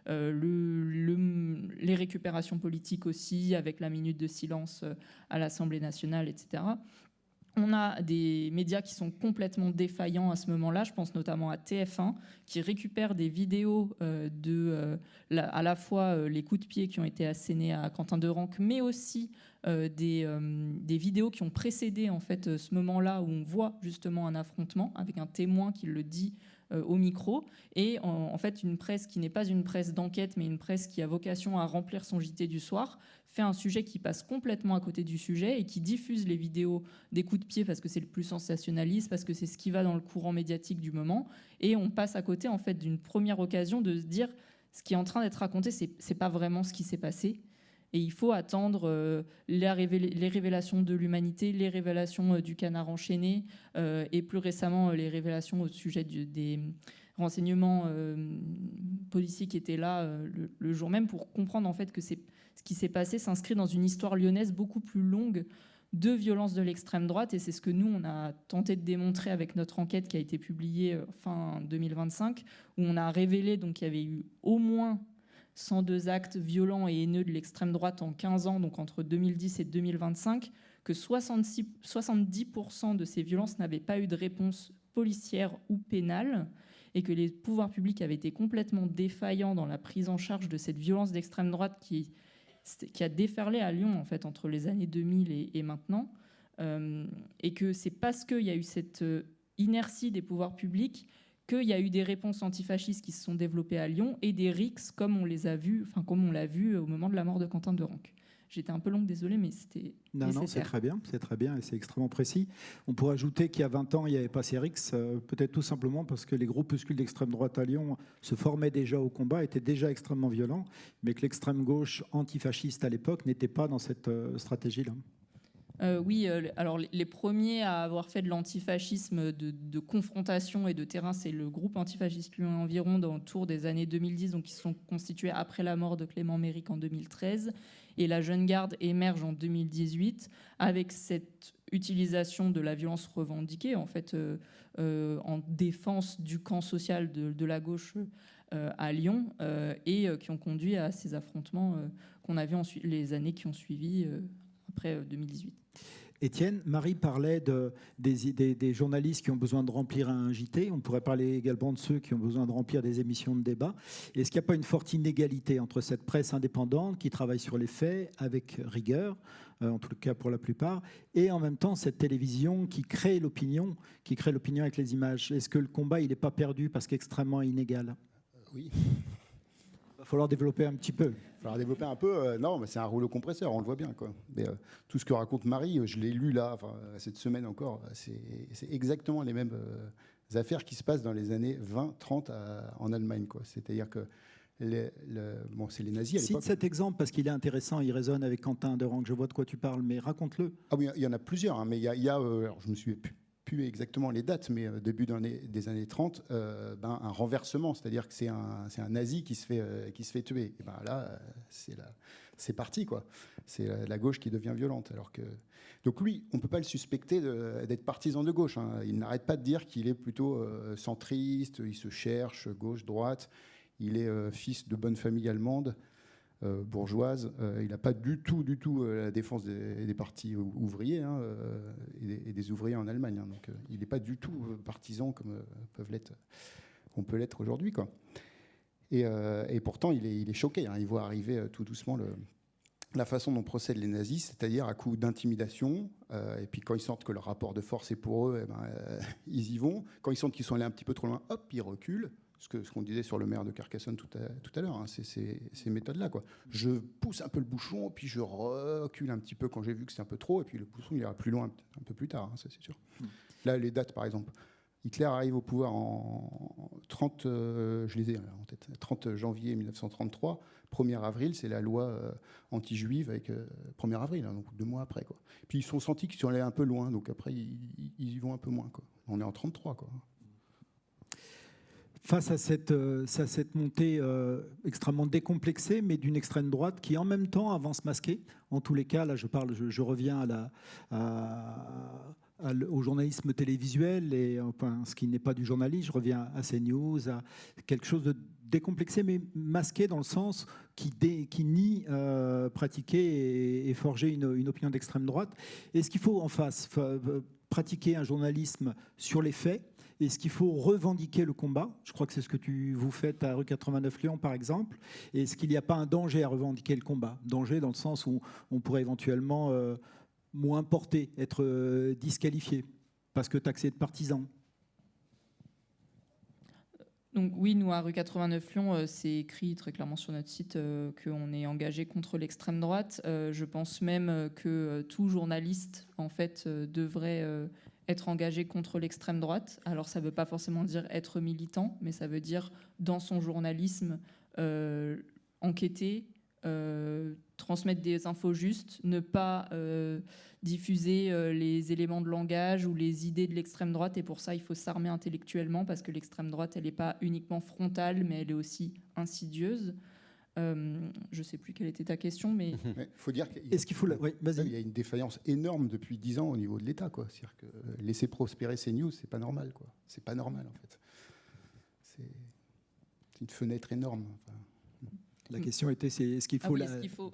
les récupérations politiques aussi, avec la minute de silence à l'Assemblée nationale, etc. On a des médias qui sont complètement défaillants à ce moment-là. Je pense notamment à TF1, qui récupère des vidéos à la fois les coups de pied qui ont été assénés à Quentin Derenque, mais aussi des vidéos qui ont précédé en fait, ce moment-là où on voit justement un affrontement avec un témoin qui le dit au micro. Et en fait, une presse qui n'est pas une presse d'enquête, mais une presse qui a vocation à remplir son JT du soir, fait un sujet qui passe complètement à côté du sujet et qui diffuse les vidéos des coups de pied parce que c'est le plus sensationnaliste, parce que c'est ce qui va dans le courant médiatique du moment. Et on passe à côté en fait, d'une première occasion de se dire ce qui est en train d'être raconté, c'est pas vraiment ce qui s'est passé. Et il faut attendre les révélations de l'humanité, les révélations du canard enchaîné et plus récemment les révélations au sujet des renseignements policiers qui étaient là le jour même pour comprendre en fait que ce qui s'est passé s'inscrit dans une histoire lyonnaise beaucoup plus longue de violence de l'extrême droite. Et c'est ce que nous, on a tenté de démontrer avec notre enquête qui a été publiée fin 2025, où on a révélé qu'il y avait eu au moins 102 actes violents et haineux de l'extrême droite en 15 ans, donc entre 2010 et 2025, que 70% de ces violences n'avaient pas eu de réponse policière ou pénale, et que les pouvoirs publics avaient été complètement défaillants dans la prise en charge de cette violence d'extrême droite qui a déferlé à Lyon en fait, entre les années 2000 et maintenant, et que c'est parce qu'il y a eu cette inertie des pouvoirs publics qu'il y a eu des réponses antifascistes qui se sont développées à Lyon et des rixes comme on l'a vu au moment de la mort de Quentin Derenque. J'étais un peu longue, désolée, mais c'était nécessaire. Non, c'est très bien et c'est extrêmement précis. On pourrait ajouter qu'il y a 20 ans, il n'y avait pas ces rixes, peut-être tout simplement parce que les groupuscules d'extrême droite à Lyon se formaient déjà au combat, étaient déjà extrêmement violents, mais que l'extrême gauche antifasciste à l'époque n'était pas dans cette stratégie-là. Oui, alors les premiers à avoir fait de l'antifascisme de confrontation et de terrain, c'est le groupe antifasciste Lyon Environ autour des années 2010, donc ils se sont constitués après la mort de Clément Méric en 2013, et la Jeune Garde émerge en 2018 avec cette utilisation de la violence revendiquée en fait en défense du camp social de la gauche à Lyon et qui ont conduit à ces affrontements qu'on a vus les années qui ont suivi après 2018. Étienne, Marie parlait des journalistes qui ont besoin de remplir un JT. On pourrait parler également de ceux qui ont besoin de remplir des émissions de débat. Est-ce qu'il n'y a pas une forte inégalité entre cette presse indépendante qui travaille sur les faits avec rigueur, en tout cas pour la plupart, et en même temps cette télévision qui crée l'opinion avec les images? Est-ce que le combat il n'est pas perdu parce qu'extrêmement inégal? Oui. Il va falloir développer un petit peu. Il va falloir développer un peu. Non, mais c'est un rouleau compresseur, on le voit bien, quoi. Mais, tout ce que raconte Marie, je l'ai lu là, cette semaine encore, c'est exactement les mêmes affaires qui se passent dans les années 20-30 en Allemagne, quoi. C'est-à-dire que c'est les nazis à l'époque. Cite cet exemple parce qu'il est intéressant, il résonne avec Quentin Derenque. Je vois de quoi tu parles, mais raconte-le. Ah oui, il y en a plusieurs, hein, mais il y a alors je me suis plus exactement les dates, mais début des années 30, un renversement, c'est-à-dire que c'est un nazi qui se fait tuer. Et là, c'est parti, quoi. C'est la gauche qui devient violente. Donc lui, on ne peut pas le suspecter d'être partisan de gauche, hein. Il n'arrête pas de dire qu'il est plutôt centriste, il se cherche, gauche, droite. Il est fils de bonne famille allemande. bourgeoise. Il n'a pas du tout la défense des partis ouvriers et des ouvriers en Allemagne. Donc, il n'est pas du tout partisan comme on peut l'être aujourd'hui, quoi. Et pourtant, il est choqué. Il voit arriver tout doucement la façon dont procèdent les nazis, c'est-à-dire à coup d'intimidation. Et puis quand ils sentent que leur rapport de force est pour eux, ils y vont. Quand ils sentent qu'ils sont allés un petit peu trop loin, hop, ils reculent. Ce qu'on disait sur le maire de Carcassonne tout à l'heure, c'est ces méthodes-là, quoi. Je pousse un peu le bouchon, puis je recule un petit peu quand j'ai vu que c'est un peu trop, et puis le bouchon il ira plus loin un peu plus tard, ça c'est sûr. Là, les dates, par exemple. Hitler arrive au pouvoir en 30, je les ai en tête, 30 janvier 1933. 1er avril, c'est la loi anti-juive avec 1er avril, donc 2 mois après, quoi. Puis ils sont sentis qu'ils sont allés un peu loin, donc après ils y vont un peu moins, quoi. On est en 33, quoi. Face à cette montée extrêmement décomplexée, mais d'une extrême droite qui en même temps avance masquée. En tous les cas, là je reviens au journalisme télévisuel, et enfin, ce qui n'est pas du journalisme, je reviens à CNews, à quelque chose de décomplexé, mais masqué dans le sens qui nie pratiquer et forger une opinion d'extrême droite. Est-ce qu'il faut en face pratiquer un journalisme sur les faits? Est-ce qu'il faut revendiquer le combat? Je crois que c'est ce que vous faites à rue 89 Lyon, par exemple. Est-ce qu'il n'y a pas un danger à revendiquer le combat? Danger dans le sens où on pourrait éventuellement moins porté, être disqualifié parce que taxé de partisan. Donc oui, nous, à rue 89 Lyon, c'est écrit très clairement sur notre site qu'on est engagé contre l'extrême droite. Je pense même que tout journaliste, en fait, devrait être engagé contre l'extrême droite. Alors, ça ne veut pas forcément dire être militant, mais ça veut dire, dans son journalisme, enquêter, transmettre des infos justes, ne pas diffuser les éléments de langage ou les idées de l'extrême droite. Et pour ça, il faut s'armer intellectuellement, parce que l'extrême droite, elle n'est pas uniquement frontale, mais elle est aussi insidieuse. Je ne sais plus quelle était ta question, mais... faut dire Est-ce qu'il faut... Oui, vas-y. Il y a une défaillance énorme depuis 10 ans au niveau de l'État, quoi. C'est-à-dire que laisser prospérer CNews, c'est pas normal, quoi. C'est pas normal, en fait. C'est une fenêtre énorme. Enfin... La question était, est-ce qu'il faut... est-ce qu'il faut...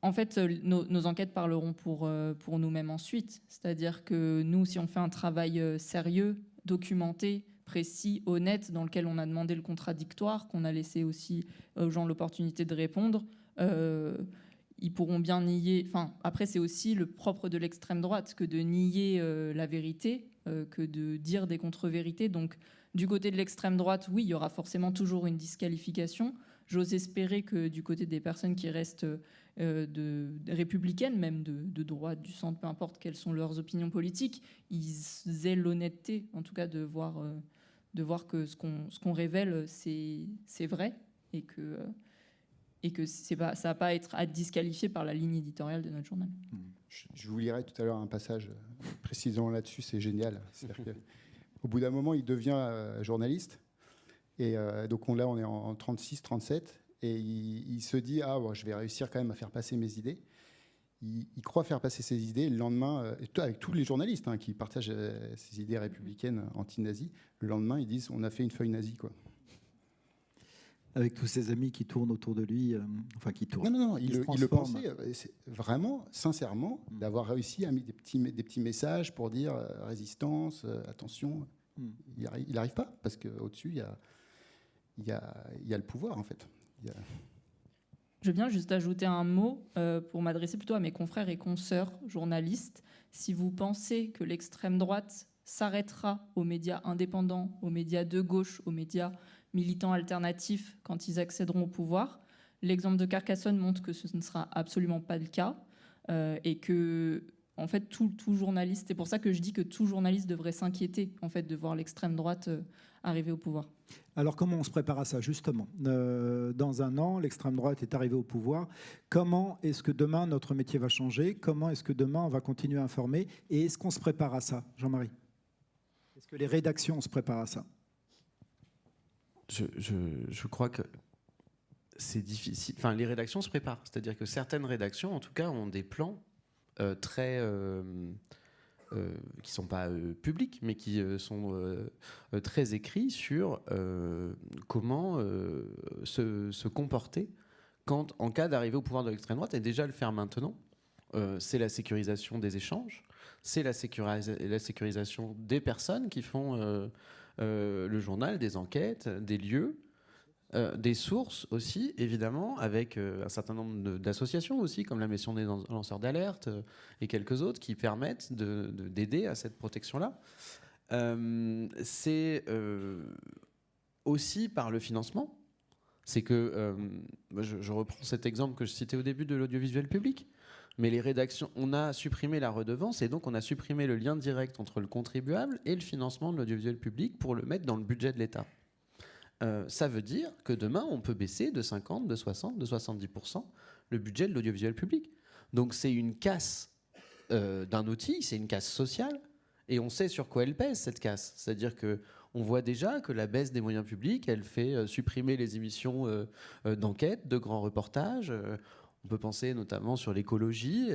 En fait, nos enquêtes parleront pour nous-mêmes ensuite. C'est-à-dire que nous, si on fait un travail sérieux, documenté, précis, honnête, dans lequel on a demandé le contradictoire, qu'on a laissé aussi aux gens l'opportunité de répondre, ils pourront bien nier... Enfin, après, c'est aussi le propre de l'extrême droite que de nier la vérité, que de dire des contre-vérités. Donc, du côté de l'extrême droite, oui, il y aura forcément toujours une disqualification. J'ose espérer que du côté des personnes qui restent républicaines, même de droite, du centre, peu importe quelles sont leurs opinions politiques, ils aient l'honnêteté, en tout cas, de voir que ce qu'on révèle, c'est vrai, et que ça ne va pas être à disqualifier par la ligne éditoriale de notre journal. Je vous lirai tout à l'heure un passage précisément là-dessus, c'est génial. C'est-à-dire qu'au bout d'un moment, il devient journaliste. Et donc là, on est en 36, 37, et il se dit je vais réussir quand même à faire passer mes idées. Il croit faire passer ses idées. Et le lendemain, avec tous les journalistes qui partagent ces idées républicaines anti-nazies, le lendemain, ils disent on a fait une feuille nazie, quoi. Avec tous ses amis qui tournent autour de lui, enfin qui tournent. Non, il le pensait vraiment, sincèrement, d'avoir réussi à mettre des petits messages pour dire résistance, attention. Il n'arrive pas, parce qu'au-dessus, il y a le pouvoir, en fait. Je viens juste ajouter un mot pour m'adresser plutôt à mes confrères et consoeurs journalistes. Si vous pensez que l'extrême droite s'arrêtera aux médias indépendants, aux médias de gauche, aux médias militants alternatifs quand ils accéderont au pouvoir, l'exemple de Carcassonne montre que ce ne sera absolument pas le cas et que, en fait, tout journaliste, c'est pour ça que je dis que tout journaliste devrait s'inquiéter, en fait, de voir l'extrême droite arriver au pouvoir. Alors, comment on se prépare à ça, justement? Dans un an, l'extrême droite est arrivée au pouvoir. Comment est-ce que demain, notre métier va changer? Comment est-ce que demain, on va continuer à informer? Et est-ce qu'on se prépare à ça, Jean-Marie? Est-ce que les rédactions se préparent à ça? Je crois que c'est difficile. Enfin, les rédactions se préparent. C'est-à-dire que certaines rédactions, en tout cas, ont des plans très qui sont pas publics, mais qui sont très écrits sur comment se comporter en cas d'arrivée au pouvoir de l'extrême droite, et déjà le faire maintenant. C'est la sécurisation des échanges, c'est la sécurisation des personnes qui font le journal, des enquêtes, des lieux, des sources aussi, évidemment, avec un certain nombre d'associations aussi, comme la Maison des lanceurs d'alerte et quelques autres, qui permettent d'aider à cette protection-là. C'est aussi par le financement. C'est que, je reprends cet exemple que je citais au début de l'audiovisuel public, mais les rédactions, on a supprimé la redevance et donc on a supprimé le lien direct entre le contribuable et le financement de l'audiovisuel public pour le mettre dans le budget de l'État. Ça veut dire que demain, on peut baisser de 50, de 60, de 70% le budget de l'audiovisuel public. Donc c'est une casse d'un outil, c'est une casse sociale, et on sait sur quoi elle pèse, cette casse. C'est-à-dire qu'on voit déjà que la baisse des moyens publics, elle fait supprimer les émissions d'enquête, de grands reportages. On peut penser notamment sur l'écologie.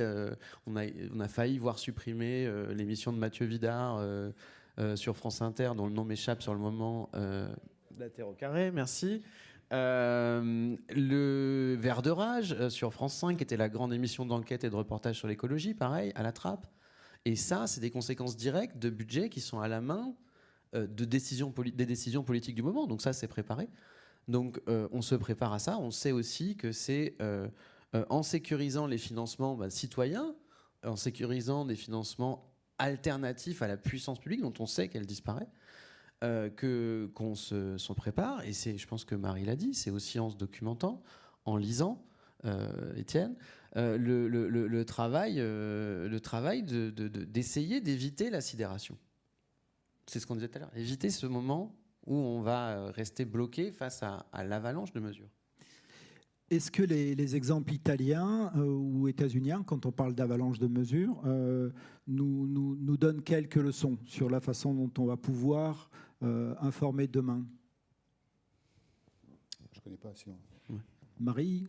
On a failli voir supprimer l'émission de Mathieu Vidard sur France Inter, dont le nom m'échappe sur le moment. La Terre au carré, merci. Le Vert de rage sur France 5, qui était la grande émission d'enquête et de reportage sur l'écologie, pareil, à la trappe. Et ça, c'est des conséquences directes de budgets qui sont à la main des décisions politiques du moment. Donc ça, c'est préparé. Donc on se prépare à ça. On sait aussi que c'est en sécurisant les financements citoyens, en sécurisant des financements alternatifs à la puissance publique, dont on sait qu'elle disparaît, qu'on s'en prépare. Et c'est, je pense que Marie l'a dit, c'est aussi en se documentant, en lisant, Étienne, le travail d'essayer d'éviter la sidération. C'est ce qu'on disait tout à l'heure, éviter ce moment où on va rester bloqué face à l'avalanche de mesures. Est-ce que les exemples italiens ou états-uniens, quand on parle d'avalanche de mesures, nous donnent quelques leçons sur la façon dont on va pouvoir informer demain? Je ne connais pas assez. Marie?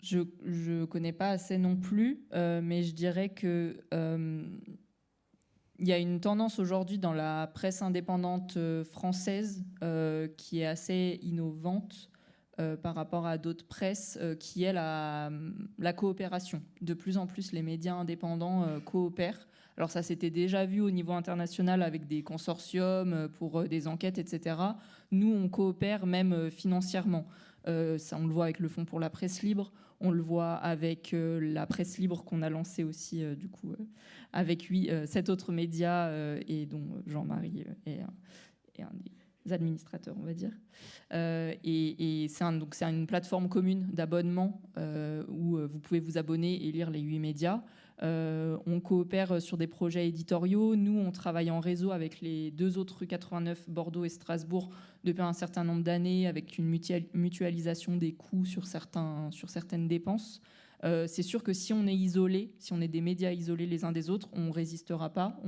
Je ne connais pas assez non plus, mais je dirais que il y a une tendance aujourd'hui dans la presse indépendante française qui est assez innovante par rapport à d'autres presses, qui est la coopération. De plus en plus, les médias indépendants coopèrent. Alors ça s'était déjà vu au niveau international avec des consortiums pour des enquêtes, etc. Nous, on coopère même financièrement. Ça, on le voit avec le Fonds pour la presse libre, on le voit avec la presse libre qu'on a lancée aussi, avec 7 autres médias et dont Jean-Marie est un des administrateurs, on va dire. Et c'est une plateforme commune d'abonnement où vous pouvez vous abonner et lire les 8 médias. On coopère sur des projets éditoriaux. Nous, on travaille en réseau avec les 2 autres rues 89, Bordeaux et Strasbourg, depuis un certain nombre d'années, avec une mutualisation des coûts sur certaines dépenses. C'est sûr que si on est isolé, si on est des médias isolés les uns des autres, on ne résistera pas.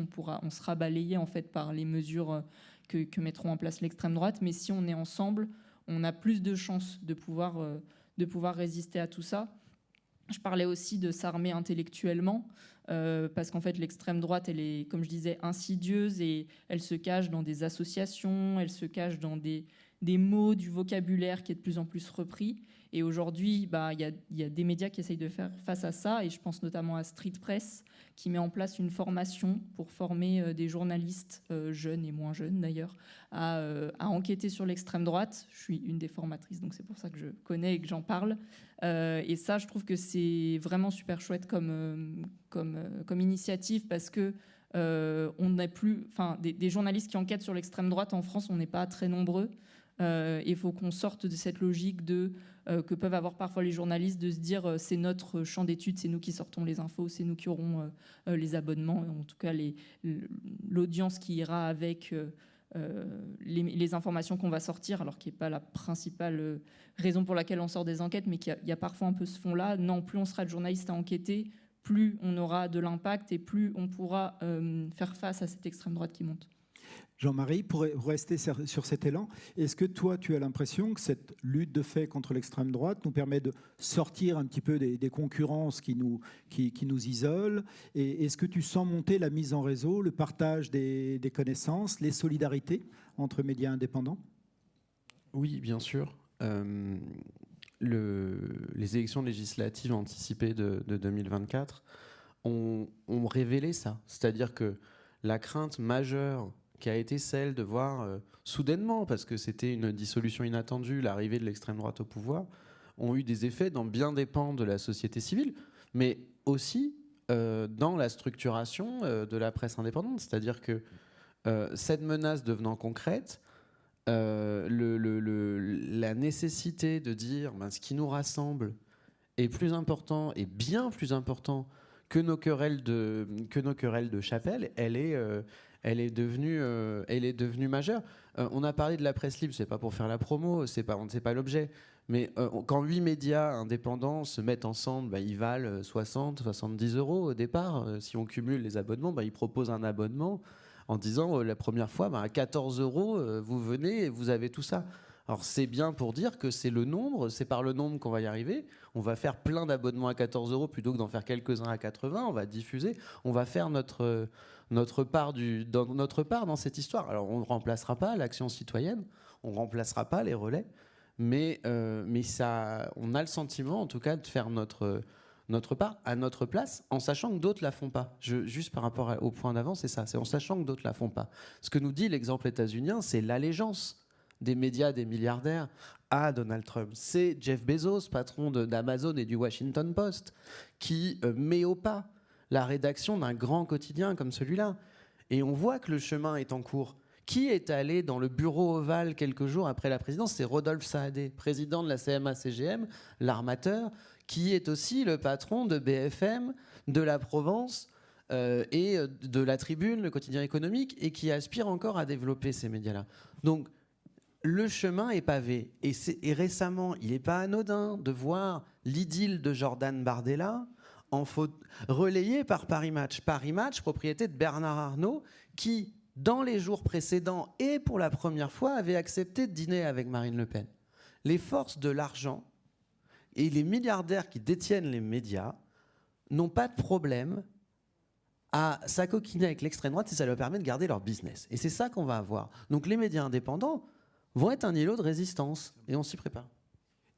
On sera balayé en fait par les mesures que mettront en place l'extrême droite. Mais si on est ensemble, on a plus de chances de pouvoir résister à tout ça. Je parlais aussi de s'armer intellectuellement, parce qu'en fait, l'extrême droite, elle est, comme je disais, insidieuse et elle se cache dans des associations, elle se cache dans des mots, du vocabulaire qui est de plus en plus repris. Et aujourd'hui, il y a des médias qui essayent de faire face à ça, et je pense notamment à Street Press, qui met en place une formation pour former des journalistes, jeunes et moins jeunes d'ailleurs, à enquêter sur l'extrême droite. Je suis une des formatrices, donc c'est pour ça que je connais et que j'en parle. Et ça, je trouve que c'est vraiment super chouette comme initiative, parce que on n'est plus, des journalistes qui enquêtent sur l'extrême droite en France, on n'est pas très nombreux. Il faut qu'on sorte de cette logique que peuvent avoir parfois les journalistes de se dire c'est notre champ d'études, c'est nous qui sortons les infos, c'est nous qui aurons les abonnements, en tout cas l'audience qui ira avec les informations qu'on va sortir, alors qui n'est pas la principale raison pour laquelle on sort des enquêtes, mais qu'il y a parfois un peu ce fond-là. Non, plus on sera de journalistes à enquêter, plus on aura de l'impact et plus on pourra faire face à cette extrême droite qui monte. Jean-Marie, pour rester sur cet élan, est-ce que toi, tu as l'impression que cette lutte de fait contre l'extrême droite nous permet de sortir un petit peu des concurrences qui nous isolent? Et est-ce que tu sens monter la mise en réseau, le partage des connaissances, les solidarités entre médias indépendants? Oui, bien sûr. Les élections législatives anticipées de 2024 ont révélé ça. C'est-à-dire que la crainte majeure qui a été celle de voir soudainement, parce que c'était une dissolution inattendue, l'arrivée de l'extrême droite au pouvoir, ont eu des effets dans bien des pans de la société civile, mais aussi dans la structuration de la presse indépendante. C'est-à-dire que cette menace devenant concrète, la nécessité de dire ce qui nous rassemble est plus important, et bien plus important que nos querelles de chapelle, elle est devenue majeure. On a parlé de la presse libre, c'est pas pour faire la promo, c'est pas l'objet. Mais quand 8 médias indépendants se mettent ensemble, ils valent 70 euros au départ. Si on cumule les abonnements, ils proposent un abonnement en disant la première fois, à 14 euros, vous venez et vous avez tout ça. Alors c'est bien pour dire que c'est le nombre, c'est par le nombre qu'on va y arriver. On va faire plein d'abonnements à 14 euros plutôt que d'en faire quelques-uns à 80. On va diffuser, on va faire notre part dans cette histoire. Alors on ne remplacera pas l'action citoyenne, on ne remplacera pas les relais, mais ça, on a le sentiment en tout cas de faire notre part à notre place, en sachant que d'autres la font pas. Juste par rapport au point d'avant, c'est ça, c'est en sachant que d'autres la font pas. Ce que nous dit l'exemple états-unien, c'est l'allégeance des médias, des milliardaires à Donald Trump. C'est Jeff Bezos, patron d'Amazon et du Washington Post, qui met au pas la rédaction d'un grand quotidien comme celui-là. Et on voit que le chemin est en cours. Qui est allé dans le bureau ovale quelques jours après la présidence? C'est Rodolphe Saadé, président de la CMA-CGM, l'armateur, qui est aussi le patron de BFM, de la Provence et de la Tribune, le quotidien économique, et qui aspire encore à développer ces médias-là. Donc, le chemin est pavé. Et récemment, il n'est pas anodin de voir l'idylle de Jordan Bardella relayée par Paris Match. Paris Match, propriété de Bernard Arnault, qui, dans les jours précédents et pour la première fois, avait accepté de dîner avec Marine Le Pen. Les forces de l'argent et les milliardaires qui détiennent les médias n'ont pas de problème à s'acoquiner avec l'extrême droite si ça leur permet de garder leur business. Et c'est ça qu'on va avoir. Donc les médias indépendants vont être un îlot de résistance, et on s'y prépare.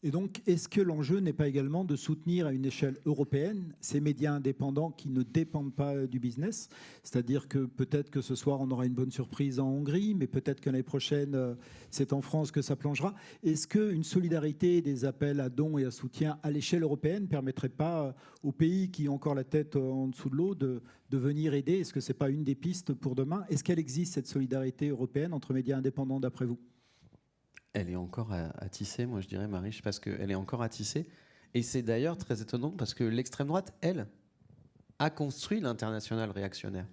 Et donc, est-ce que l'enjeu n'est pas également de soutenir à une échelle européenne ces médias indépendants qui ne dépendent pas du business? C'est-à-dire que peut-être que ce soir, on aura une bonne surprise en Hongrie, mais peut-être que l'année prochaine, c'est en France que ça plongera. Est-ce qu'une solidarité, des appels à dons et à soutien à l'échelle européenne ne permettrait pas aux pays qui ont encore la tête en dessous de l'eau de venir aider? Est-ce que ce n'est pas une des pistes pour demain? Est-ce qu'elle existe, cette solidarité européenne entre médias indépendants, d'après vous? Elle est encore à tisser, moi je dirais, Marie, parce qu'elle est encore à tisser. Et c'est d'ailleurs très étonnant parce que l'extrême droite, elle, a construit l'international réactionnaire.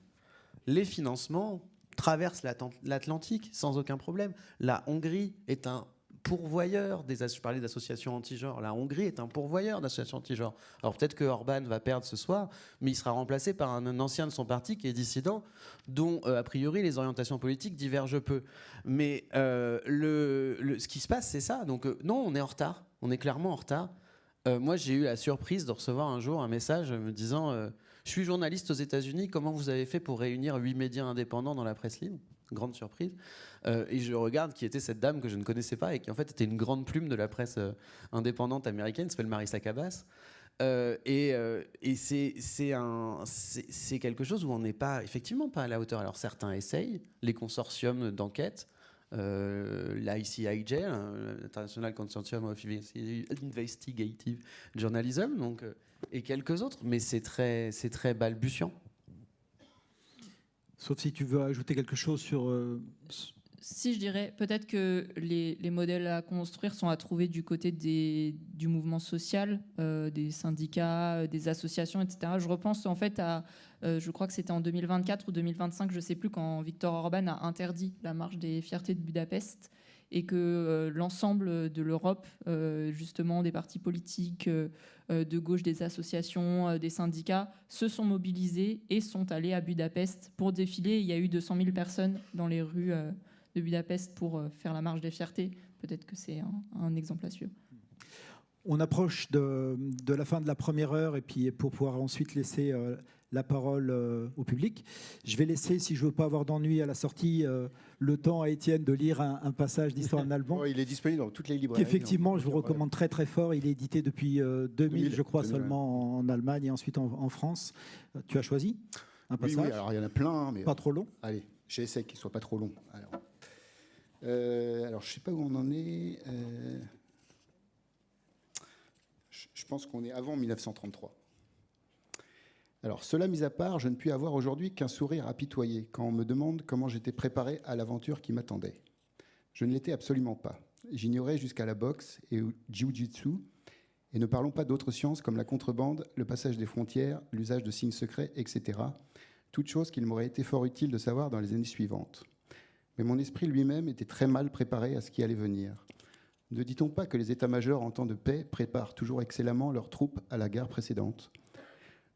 Les financements traversent l'Atlantique sans aucun problème. La Hongrie est un pourvoyeur je parlais d'associations anti-genre. La Hongrie est un pourvoyeur d'associations anti-genre. Alors peut-être que Orban va perdre ce soir, mais il sera remplacé par un ancien de son parti qui est dissident, dont a priori les orientations politiques divergent peu. Mais ce qui se passe, c'est ça. Donc non, on est en retard. On est clairement en retard. Moi, j'ai eu la surprise de recevoir un jour un message me disant je suis journaliste aux États-Unis, comment vous avez fait pour réunir 8 médias indépendants dans la presse libre? Grande surprise. Et je regarde qui était cette dame que je ne connaissais pas et qui en fait était une grande plume de la presse indépendante américaine, qui s'appelle Marissa Kabas. Et c'est quelque chose où on n'est pas, effectivement pas à la hauteur. Alors certains essayent, les consortiums d'enquête, l'ICIJ, l'International Consortium of Investigative Journalism, donc, et quelques autres, mais c'est très balbutiant. Sauf si tu veux ajouter quelque chose sur... Si, je dirais peut-être que les modèles à construire sont à trouver du côté du mouvement social, des syndicats, des associations, etc. Je repense en fait à, je crois que c'était en 2024 ou 2025, je ne sais plus, quand Viktor Orban a interdit la marche des fiertés de Budapest. et que l'ensemble de l'Europe, justement des partis politiques de gauche, des associations, des syndicats, se sont mobilisés et sont allés à Budapest pour défiler. Il y a eu 200 000 personnes dans les rues de Budapest pour faire la marche des fiertés. Peut-être que c'est un exemple à suivre. On approche de la fin de la première heure et puis pour pouvoir ensuite laisser la parole au public. Je vais laisser, si je ne veux pas avoir d'ennui à la sortie, le temps à Étienne de lire un passage d'Histoire d'un Alban. Il est disponible dans toutes les librairies. Qu'effectivement, je vous recommande très très fort. Il est édité depuis 2000, je crois, 2000, seulement en Allemagne et ensuite en France. Tu as choisi un passage? Oui, alors il y en a plein. Mais pas trop long? Allez, j'essaie qu'il ne soit pas trop long. Alors je ne sais pas où on en est. Je pense qu'on est avant 1933. Alors, cela mis à part, je ne puis avoir aujourd'hui qu'un sourire apitoyé quand on me demande comment j'étais préparé à l'aventure qui m'attendait. Je ne l'étais absolument pas. J'ignorais jusqu'à la boxe et au jiu-jitsu, et ne parlons pas d'autres sciences comme la contrebande, le passage des frontières, l'usage de signes secrets, etc. Toutes choses qu'il m'aurait été fort utile de savoir dans les années suivantes. Mais mon esprit lui-même était très mal préparé à ce qui allait venir. Ne dit-on pas que les états-majors en temps de paix préparent toujours excellemment leurs troupes à la guerre précédente ?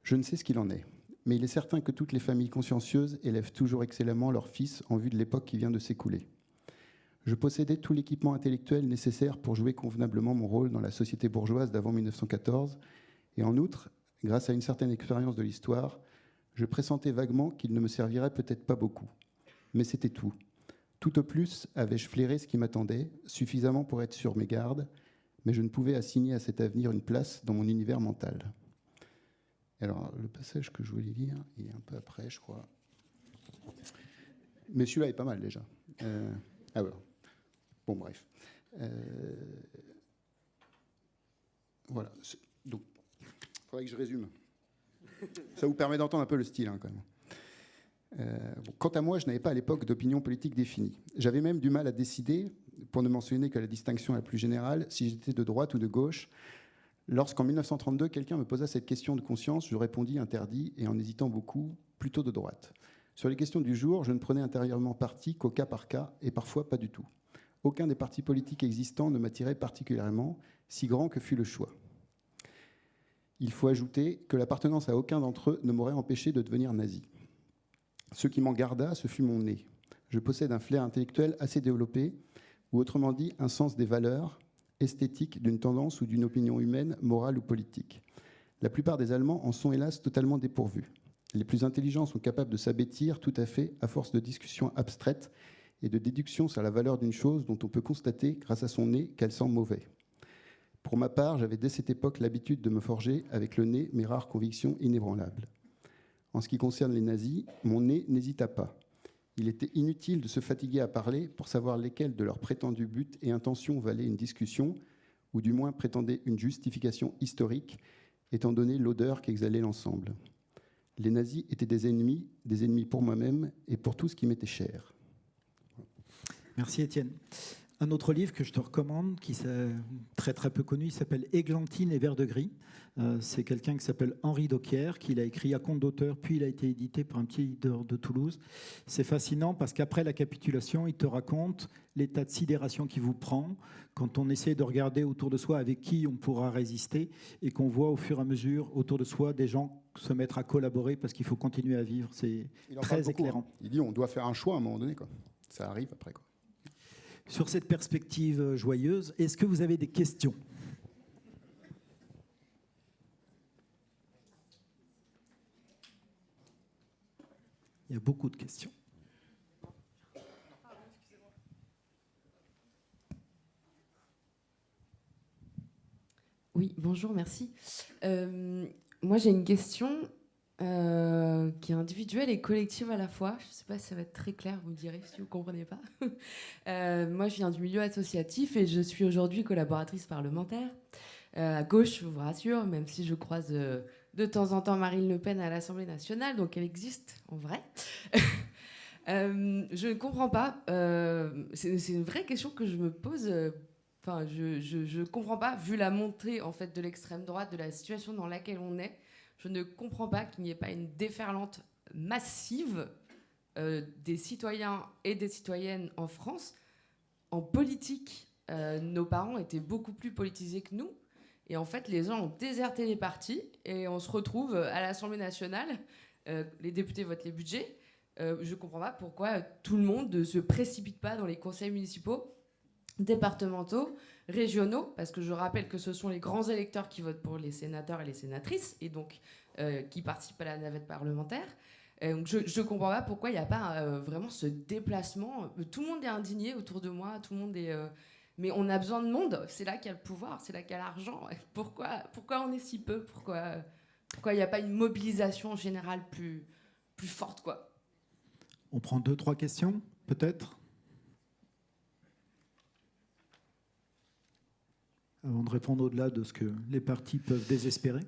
Je ne sais ce qu'il en est, mais il est certain que toutes les familles consciencieuses élèvent toujours excellemment leurs fils en vue de l'époque qui vient de s'écouler. Je possédais tout l'équipement intellectuel nécessaire pour jouer convenablement mon rôle dans la société bourgeoise d'avant 1914, et en outre, grâce à une certaine expérience de l'histoire, je pressentais vaguement qu'il ne me servirait peut-être pas beaucoup. Mais c'était tout. Tout au plus avais-je flairé ce qui m'attendait, suffisamment pour être sur mes gardes, mais je ne pouvais assigner à cet avenir une place dans mon univers mental. Alors, le passage que je voulais lire, il est un peu après, je crois. Mais celui-là est pas mal, déjà. Ah ouais. Bon, bref. Voilà. Donc, il faudrait que je résume. Ça vous permet d'entendre un peu le style, hein, quand même. Bon, quant à moi, je n'avais pas à l'époque d'opinion politique définie. J'avais même du mal à décider, pour ne mentionner que la distinction la plus générale, si j'étais de droite ou de gauche. Lorsqu'en 1932, quelqu'un me posa cette question de conscience, je répondis interdit et en hésitant beaucoup, plutôt de droite. Sur les questions du jour, je ne prenais intérieurement parti qu'au cas par cas et parfois pas du tout. Aucun des partis politiques existants ne m'attirait particulièrement, si grand que fût le choix. Il faut ajouter que l'appartenance à aucun d'entre eux ne m'aurait empêché de devenir nazi. Ce qui m'en garda, ce fut mon nez. Je possède un flair intellectuel assez développé, ou autrement dit, un sens des valeurs esthétiques d'une tendance ou d'une opinion humaine, morale ou politique. La plupart des Allemands en sont hélas totalement dépourvus. Les plus intelligents sont capables de s'abêtir tout à fait à force de discussions abstraites et de déductions sur la valeur d'une chose dont on peut constater, grâce à son nez, qu'elle sent mauvais. Pour ma part, j'avais dès cette époque l'habitude de me forger avec le nez mes rares convictions inébranlables. En ce qui concerne les nazis, mon nez n'hésita pas. Il était inutile de se fatiguer à parler pour savoir lesquels de leurs prétendus buts et intentions valaient une discussion, ou du moins prétendaient une justification historique, étant donné l'odeur qu'exhalait l'ensemble. Les nazis étaient des ennemis pour moi-même et pour tout ce qui m'était cher. Merci Étienne. Un autre livre que je te recommande, qui est très très peu connu, il s'appelle Églantine et Vert de Gris. C'est quelqu'un qui s'appelle Henri Dauquière, qui l'a écrit à compte d'auteur, puis il a été édité par un petit éditeur de Toulouse. C'est fascinant parce qu'après la capitulation, il te raconte l'état de sidération qui vous prend quand on essaie de regarder autour de soi avec qui on pourra résister et qu'on voit au fur et à mesure autour de soi des gens se mettre à collaborer parce qu'il faut continuer à vivre. C'est très éclairant. Il dit on doit faire un choix à un moment donné, quoi. Ça arrive après, quoi. Sur cette perspective joyeuse, est-ce que vous avez des questions ? Il y a beaucoup de questions. Oui, bonjour, merci. Moi, j'ai une question qui est individuelle et collective à la fois. Je ne sais pas si ça va être très clair, vous me direz si vous ne comprenez pas. Moi, je viens du milieu associatif et je suis aujourd'hui collaboratrice parlementaire. À gauche, je vous rassure, même si je croise de temps en temps Marine Le Pen à l'Assemblée nationale, donc elle existe en vrai. Je ne comprends pas. C'est une vraie question que je me pose. Enfin, je ne comprends pas, vu la montée en fait, de l'extrême droite, de la situation dans laquelle on est, je ne comprends pas qu'il n'y ait pas une déferlante massive des citoyens et des citoyennes en France en politique, nos parents étaient beaucoup plus politisés que nous. Et en fait, les gens ont déserté les partis et on se retrouve à l'Assemblée nationale. Les députés votent les budgets. Je ne comprends pas pourquoi tout le monde ne se précipite pas dans les conseils municipaux, départementaux, régionaux, parce que je rappelle que ce sont les grands électeurs qui votent pour les sénateurs et les sénatrices, et donc qui participent à la navette parlementaire. Donc je ne comprends pas pourquoi il n'y a pas vraiment ce déplacement. Tout le monde est indigné autour de moi, tout le monde est... mais on a besoin de monde, c'est là qu'il y a le pouvoir, c'est là qu'il y a l'argent. Pourquoi on est si peu? Pourquoi il n'y a pas une mobilisation générale plus forte, quoi? On prend 2-3 questions, peut-être, avant de répondre au-delà de ce que les partis peuvent désespérer.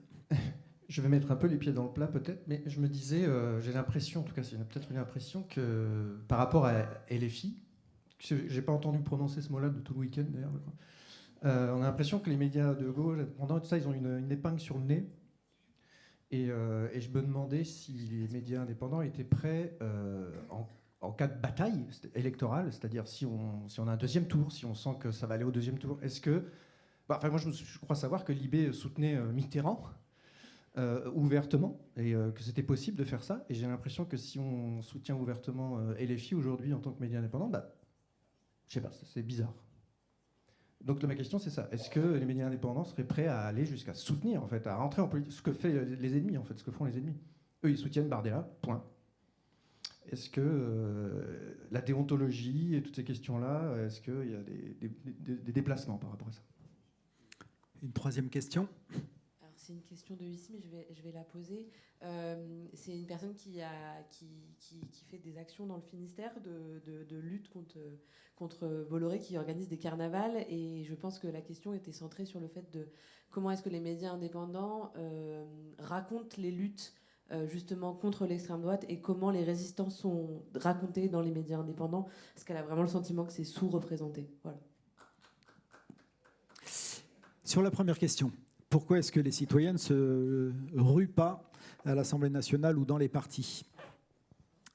Je vais mettre un peu les pieds dans le plat peut-être, mais je me disais, j'ai l'impression, en tout cas c'est peut-être une impression que par rapport à LFI, j'ai pas entendu prononcer ce mot-là de tout le week-end d'ailleurs, je crois. On a l'impression que les médias de gauche, pendant tout ça, ils ont une épingle sur le nez. Et je me demandais si les médias indépendants étaient prêts en cas de bataille électorale, c'est-à-dire si on a un deuxième tour, si on sent que ça va aller au deuxième tour, est-ce que... moi, je crois savoir que Libé soutenait Mitterrand ouvertement et que c'était possible de faire ça. Et j'ai l'impression que si on soutient ouvertement LFI aujourd'hui en tant que média indépendant, je sais pas, c'est bizarre. Donc ma question c'est ça, est-ce que les médias indépendants seraient prêts à aller jusqu'à soutenir, en fait, à rentrer en politique, ce que font les ennemis, en fait, ce que font les ennemis. Eux ils soutiennent Bardella, point. Est-ce que la déontologie et toutes ces questions-là, est-ce qu'il y a des déplacements par rapport à ça? Une troisième question. Alors c'est une question de ici, mais je vais la poser. C'est une personne qui fait des actions dans le Finistère de lutte contre Bolloré, qui organise des carnavals, et je pense que la question était centrée sur le fait de comment est-ce que les médias indépendants racontent les luttes justement contre l'extrême droite, et comment les résistants sont racontés dans les médias indépendants, parce qu'elle a vraiment le sentiment que c'est sous-représenté. Voilà. Sur la première question, pourquoi est-ce que les citoyens ne se ruent pas à l'Assemblée nationale ou dans les partis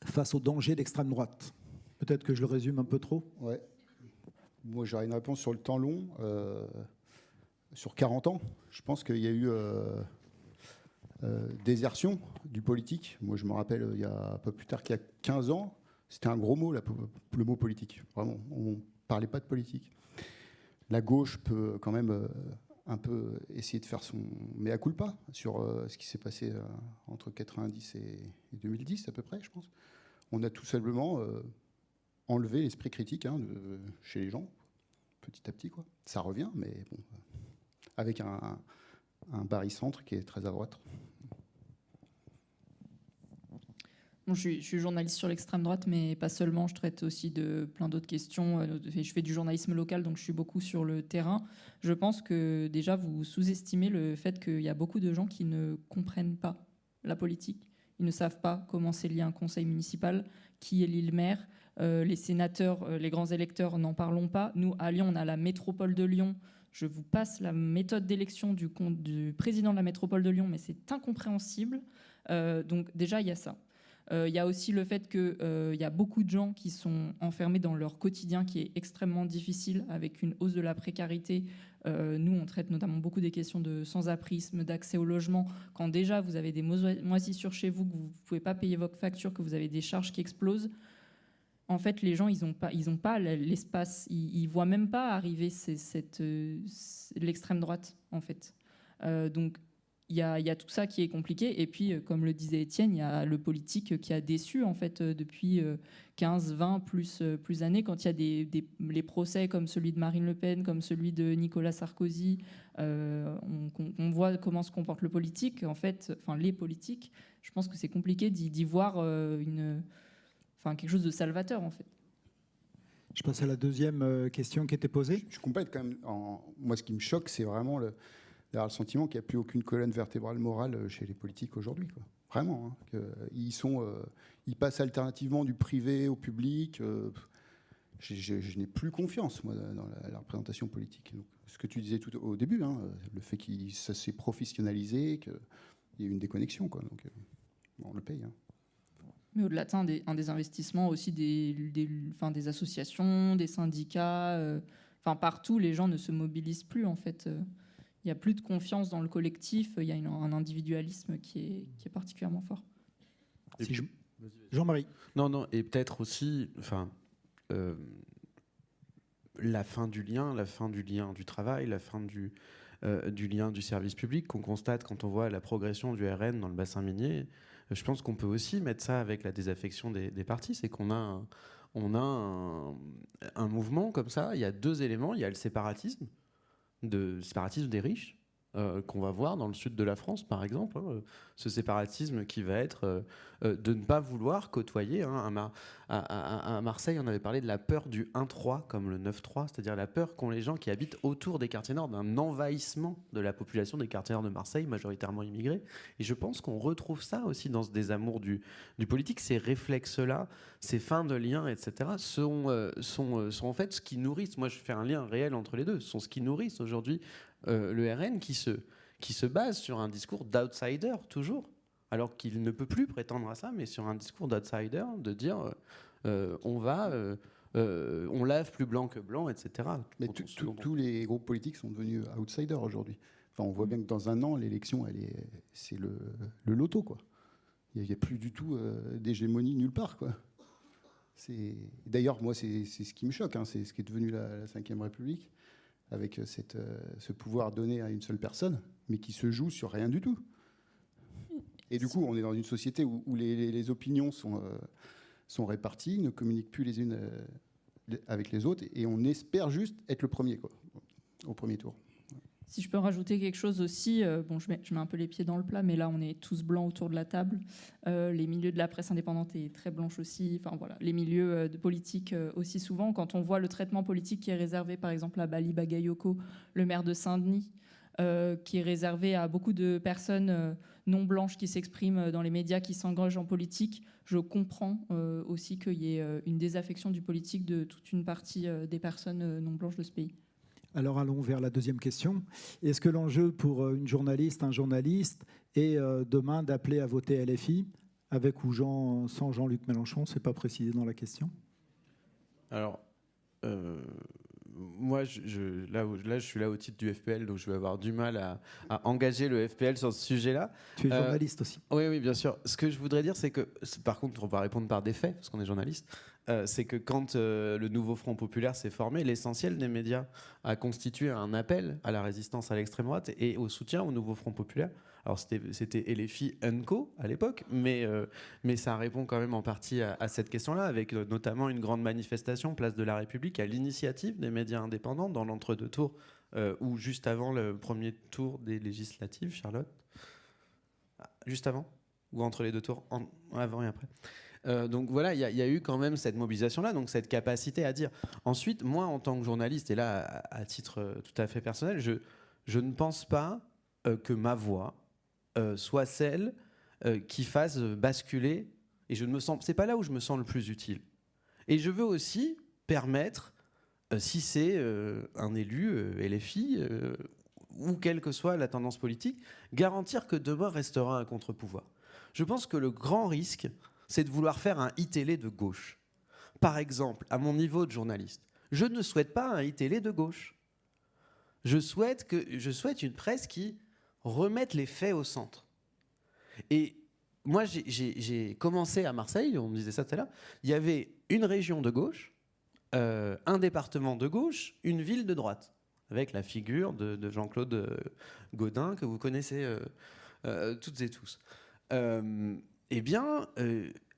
face au danger d'extrême droite? Peut-être que je le résume un peu trop. Ouais. Moi, j'aurais une réponse sur le temps long. Sur 40 ans, je pense qu'il y a eu désertion du politique. Moi, je me rappelle, il y a un peu plus tard qu'il y a 15 ans, c'était un gros mot, le mot politique. Vraiment, on ne parlait pas de politique. La gauche peut quand même un peu essayer de faire son mea culpa sur ce qui s'est passé entre 90 et 2010 à peu près, je pense. On a tout simplement enlevé l'esprit critique chez les gens, petit à petit, quoi. Ça revient, mais bon, avec un barycentre qui est très à droite. Bon, je suis journaliste sur l'extrême droite, mais pas seulement. Je traite aussi de plein d'autres questions. Je fais du journalisme local, donc je suis beaucoup sur le terrain. Je pense que déjà, vous sous-estimez le fait qu'il y a beaucoup de gens qui ne comprennent pas la politique. Ils ne savent pas comment c'est lié un conseil municipal, qui élit le maire. Les sénateurs, les grands électeurs, n'en parlons pas. Nous, à Lyon, on a la métropole de Lyon. Je vous passe la méthode d'élection du président de la métropole de Lyon, mais c'est incompréhensible. Donc déjà, il y a ça. Il y a aussi le fait qu'il y a beaucoup de gens qui sont enfermés dans leur quotidien qui est extrêmement difficile, avec une hausse de la précarité. Nous, on traite notamment beaucoup des questions de sans-abrisme, d'accès au logement. Quand déjà vous avez des moisissures chez vous, que vous ne pouvez pas payer votre facture, que vous avez des charges qui explosent, en fait, les gens, ils n'ont pas l'espace. Ils ne voient même pas arriver l'extrême droite, en fait. Donc, il y a tout ça qui est compliqué. Et puis, comme le disait Étienne, il y a le politique qui a déçu, en fait, depuis 15, 20 plus années, quand il y a les procès comme celui de Marine Le Pen, comme celui de Nicolas Sarkozy. On voit comment se comporte le politique. En fait, les politiques, je pense que c'est compliqué d'y voir quelque chose de salvateur, en fait. Je passe à la deuxième question qui était posée. Je complète quand même. Moi, ce qui me choque, c'est vraiment le sentiment qu'il n'y a plus aucune colonne vertébrale morale chez les politiques aujourd'hui, quoi. Vraiment. Ils passent alternativement du privé au public. Je n'ai plus confiance, moi, dans la représentation politique. Donc, ce que tu disais tout au début, le fait que ça s'est professionnalisé, qu'il y ait une déconnexion, quoi. Donc, on le paye. Mais au-delà de ça, un des investissements aussi des associations, des syndicats, partout, les gens ne se mobilisent plus en fait. Il n'y a plus de confiance dans le collectif, il y a un individualisme qui est particulièrement fort. Jean-Marie. Non, et peut-être aussi, la fin du lien du travail, la fin du lien du service public qu'on constate quand on voit la progression du RN dans le bassin minier. Je pense qu'on peut aussi mettre ça avec la désaffection des partis. C'est qu'on a un mouvement comme ça. Il y a deux éléments. Il y a le séparatisme des riches, qu'on va voir dans le sud de la France, par exemple. Ce séparatisme qui va être de ne pas vouloir côtoyer. À Marseille, on avait parlé de la peur du 1-3, comme le 9-3, c'est-à-dire la peur qu'ont les gens qui habitent autour des quartiers nord d'un envahissement de la population des quartiers nord de Marseille, majoritairement immigrés. Et je pense qu'on retrouve ça aussi dans ce désamour du politique. Ces réflexes-là, ces fins de liens, etc., sont en fait ce qui nourrissent. Moi, je fais un lien réel entre les deux. Ce sont ce qui nourrissent aujourd'hui le RN qui se base sur un discours d'outsider, toujours, alors qu'il ne peut plus prétendre à ça, mais sur un discours d'outsider, de dire on lave plus blanc que blanc, etc. Mais tous les groupes politiques sont devenus outsiders aujourd'hui. Enfin, on voit bien que dans un an, l'élection, c'est le loto, quoi. Il n'y a plus du tout d'hégémonie nulle part, quoi. D'ailleurs, moi, c'est ce qui me choque, hein, c'est ce qui est devenu la Ve République, avec ce pouvoir donné à une seule personne, mais qui se joue sur rien du tout. Et du coup, on est dans une société où les opinions sont réparties, ne communiquent plus les unes avec les autres, et on espère juste être le premier, quoi, au premier tour. Si je peux rajouter quelque chose aussi, je mets un peu les pieds dans le plat, mais là, on est tous blancs autour de la table. Les milieux de la presse indépendante est très blanche aussi. Enfin, voilà, les milieux de politique aussi souvent. Quand on voit le traitement politique qui est réservé, par exemple, à Bali Bagayoko, le maire de Saint-Denis, qui est réservé à beaucoup de personnes non blanches qui s'expriment dans les médias, qui s'engagent en politique, je comprends aussi qu'il y ait une désaffection du politique de toute une partie des personnes non blanches de ce pays. Alors allons vers la deuxième question. Est-ce que l'enjeu pour une journaliste, un journaliste, est demain d'appeler à voter LFI, avec ou sans Jean-Luc Mélenchon? C'est pas précisé dans la question. Alors, moi, je suis là au titre du FPL, donc je vais avoir du mal à engager le FPL sur ce sujet-là. Tu es journaliste aussi. Oui, bien sûr. Ce que je voudrais dire, c'est que, par contre, on va répondre par des faits, parce qu'on est journaliste. C'est que quand le nouveau Front populaire s'est formé, l'essentiel des médias a constitué un appel à la résistance à l'extrême droite et au soutien au nouveau Front populaire. Alors c'était LFI & à l'époque, mais ça répond quand même en partie à cette question-là, avec notamment une grande manifestation place de la République à l'initiative des médias indépendants dans l'entre-deux tours, ou juste avant le premier tour des législatives, Charlotte. Juste avant ou entre les deux tours, avant et après. Donc voilà, il y a eu quand même cette mobilisation-là, donc cette capacité à dire. Ensuite, moi, en tant que journaliste, et là, à titre tout à fait personnel, je ne pense pas que ma voix soit celle qui fasse basculer, et c'est pas là où je me sens le plus utile. Et je veux aussi permettre, si c'est un élu LFI, ou quelle que soit la tendance politique, garantir que demain restera un contre-pouvoir. Je pense que le grand risque, c'est de vouloir faire un iTélé de gauche. Par exemple, à mon niveau de journaliste, je ne souhaite pas un iTélé de gauche. Je souhaite une presse qui remette les faits au centre. Et moi, j'ai commencé à Marseille, on me disait ça tout à l'heure, il y avait une région de gauche, un département de gauche, une ville de droite, avec la figure de Jean-Claude Gaudin, que vous connaissez toutes et tous.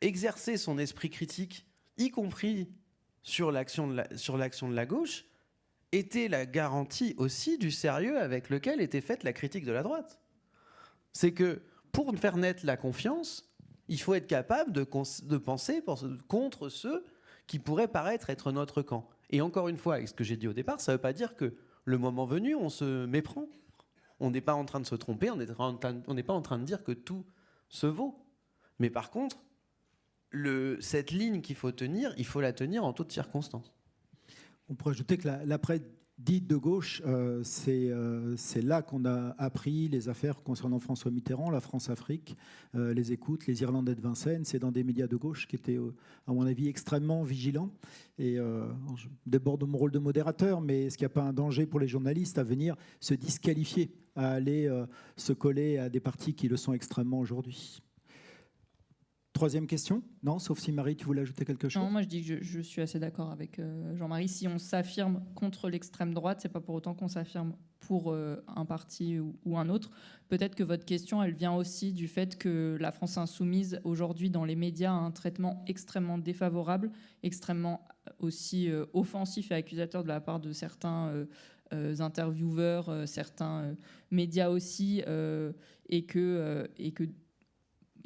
Exercer son esprit critique, y compris sur l'action de la gauche, était la garantie aussi du sérieux avec lequel était faite la critique de la droite. C'est que pour faire naître la confiance, il faut être capable de penser contre ceux qui pourraient paraître être notre camp. Et encore une fois, avec ce que j'ai dit au départ, ça ne veut pas dire que le moment venu, on se méprend. On n'est pas en train de se tromper, on n'est pas en train de dire que tout se vaut. Mais par contre, cette ligne qu'il faut tenir, il faut la tenir en toutes circonstances. On pourrait ajouter que dites de gauche, c'est là qu'on a appris les affaires concernant François Mitterrand, la France-Afrique, les écoutes, les Irlandais de Vincennes. C'est dans des médias de gauche qui étaient, à mon avis, extrêmement vigilants. Et je déborde de mon rôle de modérateur, mais est-ce qu'il n'y a pas un danger pour les journalistes à venir se disqualifier, à aller se coller à des partis qui le sont extrêmement aujourd'hui? Troisième question? Non, sauf si Marie, tu voulais ajouter quelque chose? Non, moi je dis que je suis assez d'accord avec Jean-Marie. Si on s'affirme contre l'extrême droite, c'est pas pour autant qu'on s'affirme pour un parti ou un autre. Peut-être que votre question, elle vient aussi du fait que la France insoumise, aujourd'hui, dans les médias, a un traitement extrêmement défavorable, extrêmement aussi offensif et accusateur de la part de certains intervieweurs, certains médias aussi, et que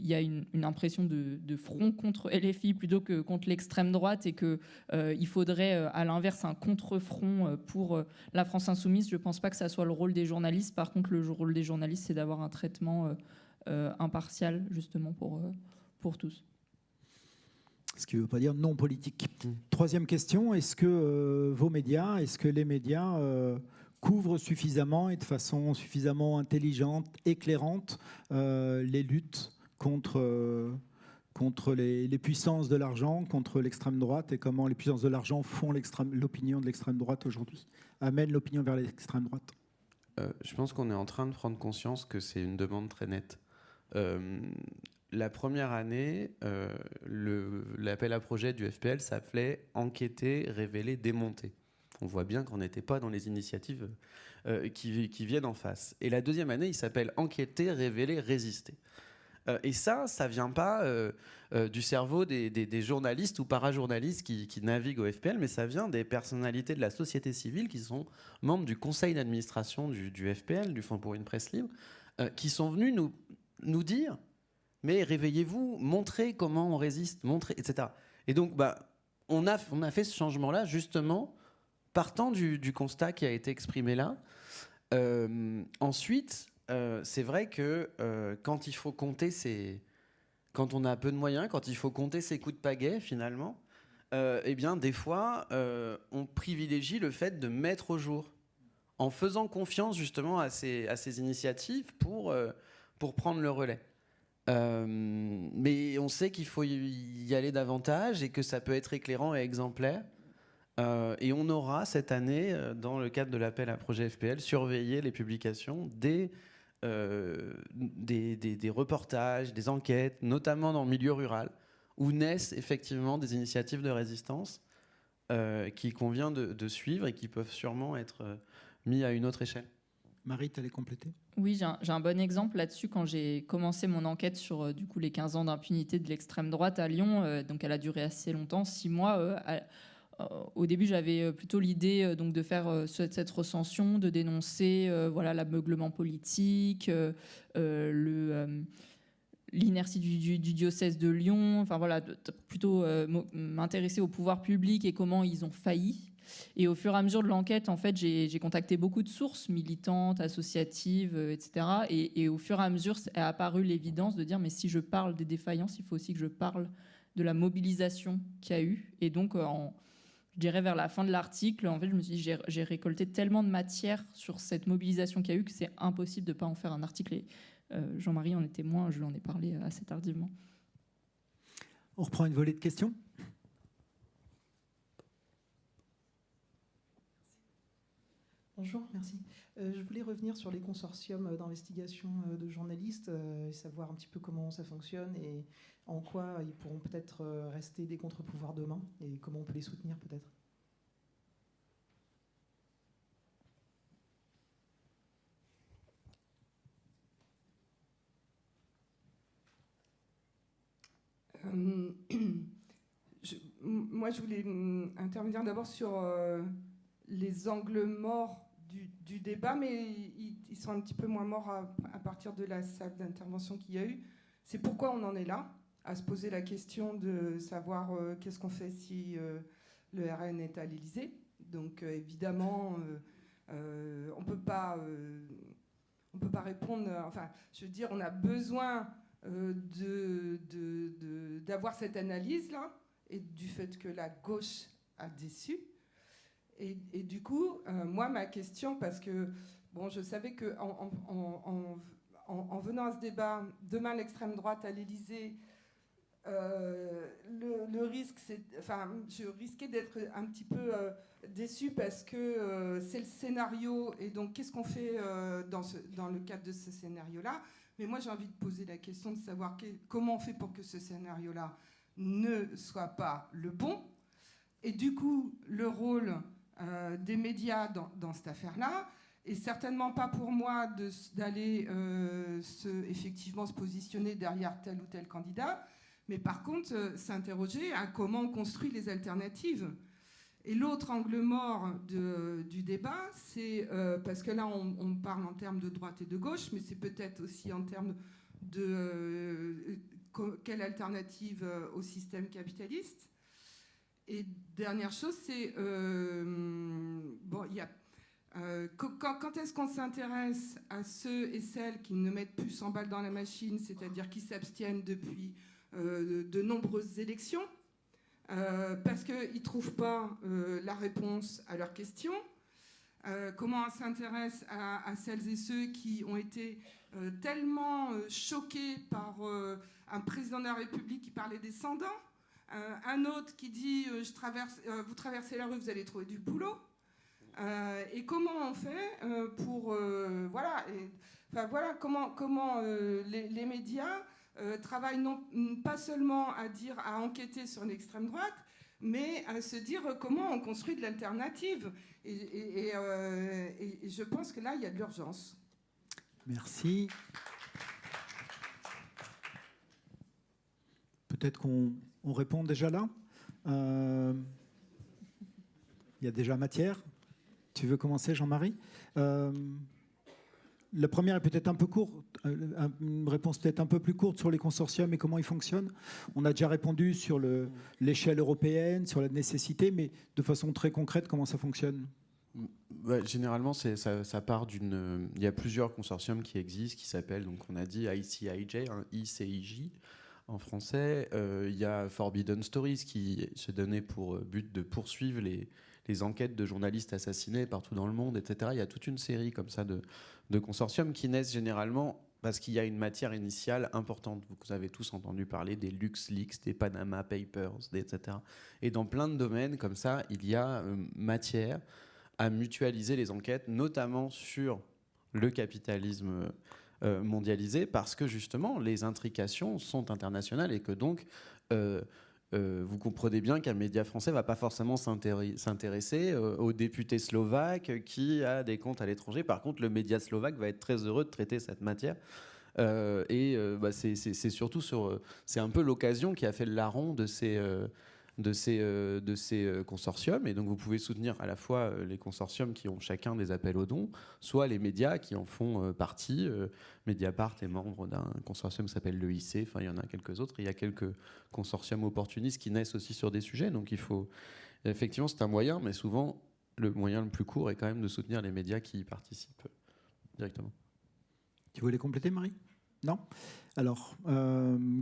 il y a une impression de front contre LFI plutôt que contre l'extrême droite, et qu'il faudrait à l'inverse un contre-front pour la France insoumise. Je ne pense pas que ça soit le rôle des journalistes. Par contre, le rôle des journalistes, c'est d'avoir un traitement impartial, justement, pour tous. Ce qui ne veut pas dire non politique. Troisième question, est-ce que vos médias, est-ce que les médias couvrent suffisamment et de façon suffisamment intelligente, éclairante, les luttes contre les puissances de l'argent, contre l'extrême droite, et comment les puissances de l'argent font l'opinion de l'extrême droite aujourd'hui, amènent l'opinion vers l'extrême droite? Je pense qu'on est en train de prendre conscience que c'est une demande très nette. La première année, l'appel à projet du FPL s'appelait « Enquêter, révéler, démonter ». On voit bien qu'on n'était pas dans les initiatives qui viennent en face. Et la deuxième année, il s'appelle « Enquêter, révéler, résister ». Et ça vient pas du cerveau des journalistes ou parajournalistes qui naviguent au FPL, mais ça vient des personnalités de la société civile qui sont membres du conseil d'administration du FPL, du Fonds pour une presse libre, qui sont venus nous dire « mais réveillez-vous, montrez comment on résiste, montrez, etc. » Et donc, on a fait ce changement-là, justement, partant du constat qui a été exprimé là. Ensuite, c'est vrai que quand il faut compter quand on a peu de moyens, quand il faut compter ses coups de pagaie, finalement, eh bien, des fois, on privilégie le fait de mettre au jour, en faisant confiance justement à ces initiatives pour prendre le relais. Mais on sait qu'il faut y aller davantage et que ça peut être éclairant et exemplaire. Et on aura cette année, dans le cadre de l'appel à projet FPL, surveillé les publications des reportages, des enquêtes, notamment dans le milieu rural, où naissent effectivement des initiatives de résistance qu'il convient de suivre et qui peuvent sûrement être mis à une autre échelle. Marie, tu allais compléter? Oui, j'ai un bon exemple là-dessus. Quand j'ai commencé mon enquête sur du coup, les 15 ans d'impunité de l'extrême droite à Lyon, donc elle a duré assez longtemps, 6 mois. Au début, j'avais plutôt l'idée donc de faire cette recension, de dénoncer l'ameuglement politique, l'inertie du diocèse de Lyon, enfin voilà, plutôt m'intéresser au pouvoir public et comment ils ont failli. Et au fur et à mesure de l'enquête, en fait, j'ai contacté beaucoup de sources militantes, associatives, etc. Et au fur et à mesure, est apparue l'évidence de dire mais si je parle des défaillances, il faut aussi que je parle de la mobilisation qu'il y a eu. Et donc, je dirais vers la fin de l'article, en fait, je me suis dit j'ai récolté tellement de matière sur cette mobilisation qu'il y a eu que c'est impossible de ne pas en faire un article. Et Jean-Marie en est témoin, je lui en ai parlé assez tardivement. On reprend une volée de questions. Bonjour, merci. Je voulais revenir sur les consortiums d'investigation de journalistes et savoir un petit peu comment ça fonctionne et en quoi ils pourront peut-être rester des contre-pouvoirs demain et comment on peut les soutenir peut-être. Moi, je voulais intervenir d'abord sur les angles morts du débat, mais ils sont un petit peu moins morts à partir de la salle d'intervention qu'il y a eu. C'est pourquoi on en est là, à se poser la question de savoir qu'est-ce qu'on fait si le RN est à l'Élysée. Donc évidemment, on peut pas répondre. Enfin, je veux dire, on a besoin d'avoir cette analyse-là et du fait que la gauche a déçu. Et du coup, moi, ma question, parce que bon, je savais qu'en en venant à ce débat, demain l'extrême droite à l'Élysée, le risque, je risquais d'être un petit peu déçue parce que c'est le scénario, et donc qu'est-ce qu'on fait dans le cadre de ce scénario-là? Mais moi, j'ai envie de poser la question de savoir comment on fait pour que ce scénario-là ne soit pas le bon, et du coup, le rôle des médias dans cette affaire-là, et certainement pas pour moi d'aller effectivement se positionner derrière tel ou tel candidat, mais par contre s'interroger à comment on construit les alternatives. Et l'autre angle mort du débat, c'est parce que là on parle en termes de droite et de gauche, mais c'est peut-être aussi en termes de quelle alternative au système capitaliste. Et dernière chose, c'est bon, il y a quand est-ce qu'on s'intéresse à ceux et celles qui ne mettent plus 100 balles dans la machine, c'est-à-dire qui s'abstiennent depuis de nombreuses élections, parce qu'ils ne trouvent pas la réponse à leurs questions? Comment on s'intéresse à celles et ceux qui ont été tellement choqués par un président de la République qui parlait des sans-dents, un autre qui dit vous traversez la rue, vous allez trouver du boulot? Et comment on fait pour voilà, comment les médias travaillent pas seulement à enquêter sur l'extrême droite, mais à se dire comment on construit de l'alternative. Et je pense que là, il y a de l'urgence. Merci. Peut-être qu'on répond déjà là. Il y a déjà matière. Tu veux commencer, Jean-Marie? La première est peut-être un peu courte, une réponse peut-être un peu plus courte sur les consortiums et comment ils fonctionnent. On a déjà répondu sur l'échelle européenne, sur la nécessité, mais de façon très concrète, comment ça fonctionne? Généralement, ça part d'une... Il y a plusieurs consortiums qui existent, qui s'appellent, donc on a dit ICIJ, ICIJ en français. Il y a Forbidden Stories qui se donnait pour but de poursuivre les enquêtes de journalistes assassinés partout dans le monde, etc. Il y a toute une série comme ça de consortiums qui naissent généralement parce qu'il y a une matière initiale importante. Vous avez tous entendu parler des LuxLeaks, des Panama Papers, etc. Et dans plein de domaines comme ça, il y a matière à mutualiser les enquêtes, notamment sur le capitalisme mondialisé, parce que justement, les intrications sont internationales et que donc... vous comprenez bien qu'un média français ne va pas forcément s'intéresser au député slovaque qui a des comptes à l'étranger. Par contre, le média slovaque va être très heureux de traiter cette matière. C'est surtout c'est un peu l'occasion qui a fait le larron de ces consortiums. Et donc, vous pouvez soutenir à la fois les consortiums qui ont chacun des appels aux dons, soit les médias qui en font partie. Mediapart est membre d'un consortium qui s'appelle l'EIC. Enfin, il y en a quelques autres. Il y a quelques consortiums opportunistes qui naissent aussi sur des sujets. Donc, effectivement, c'est un moyen, mais souvent, le moyen le plus court est quand même de soutenir les médias qui y participent directement. Tu voulais compléter, Marie? Non? Alors,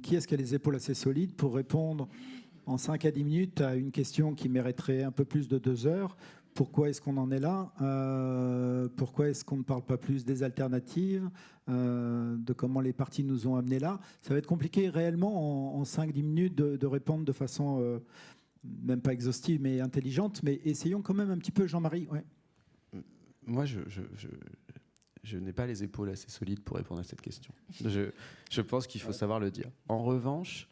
qui est-ce qui a les épaules assez solides pour répondre en 5 à 10 minutes à une question qui mériterait un peu plus de 2 heures? Pourquoi est-ce qu'on en est là? Pourquoi est-ce qu'on ne parle pas plus des alternatives, de comment les partis nous ont amenés là? Ça va être compliqué réellement en 5-10 minutes de répondre de façon même pas exhaustive mais intelligente, mais essayons quand même un petit peu, Jean-Marie. Ouais. Moi, je n'ai pas les épaules assez solides pour répondre à cette question. Je pense qu'il faut savoir le dire. En revanche,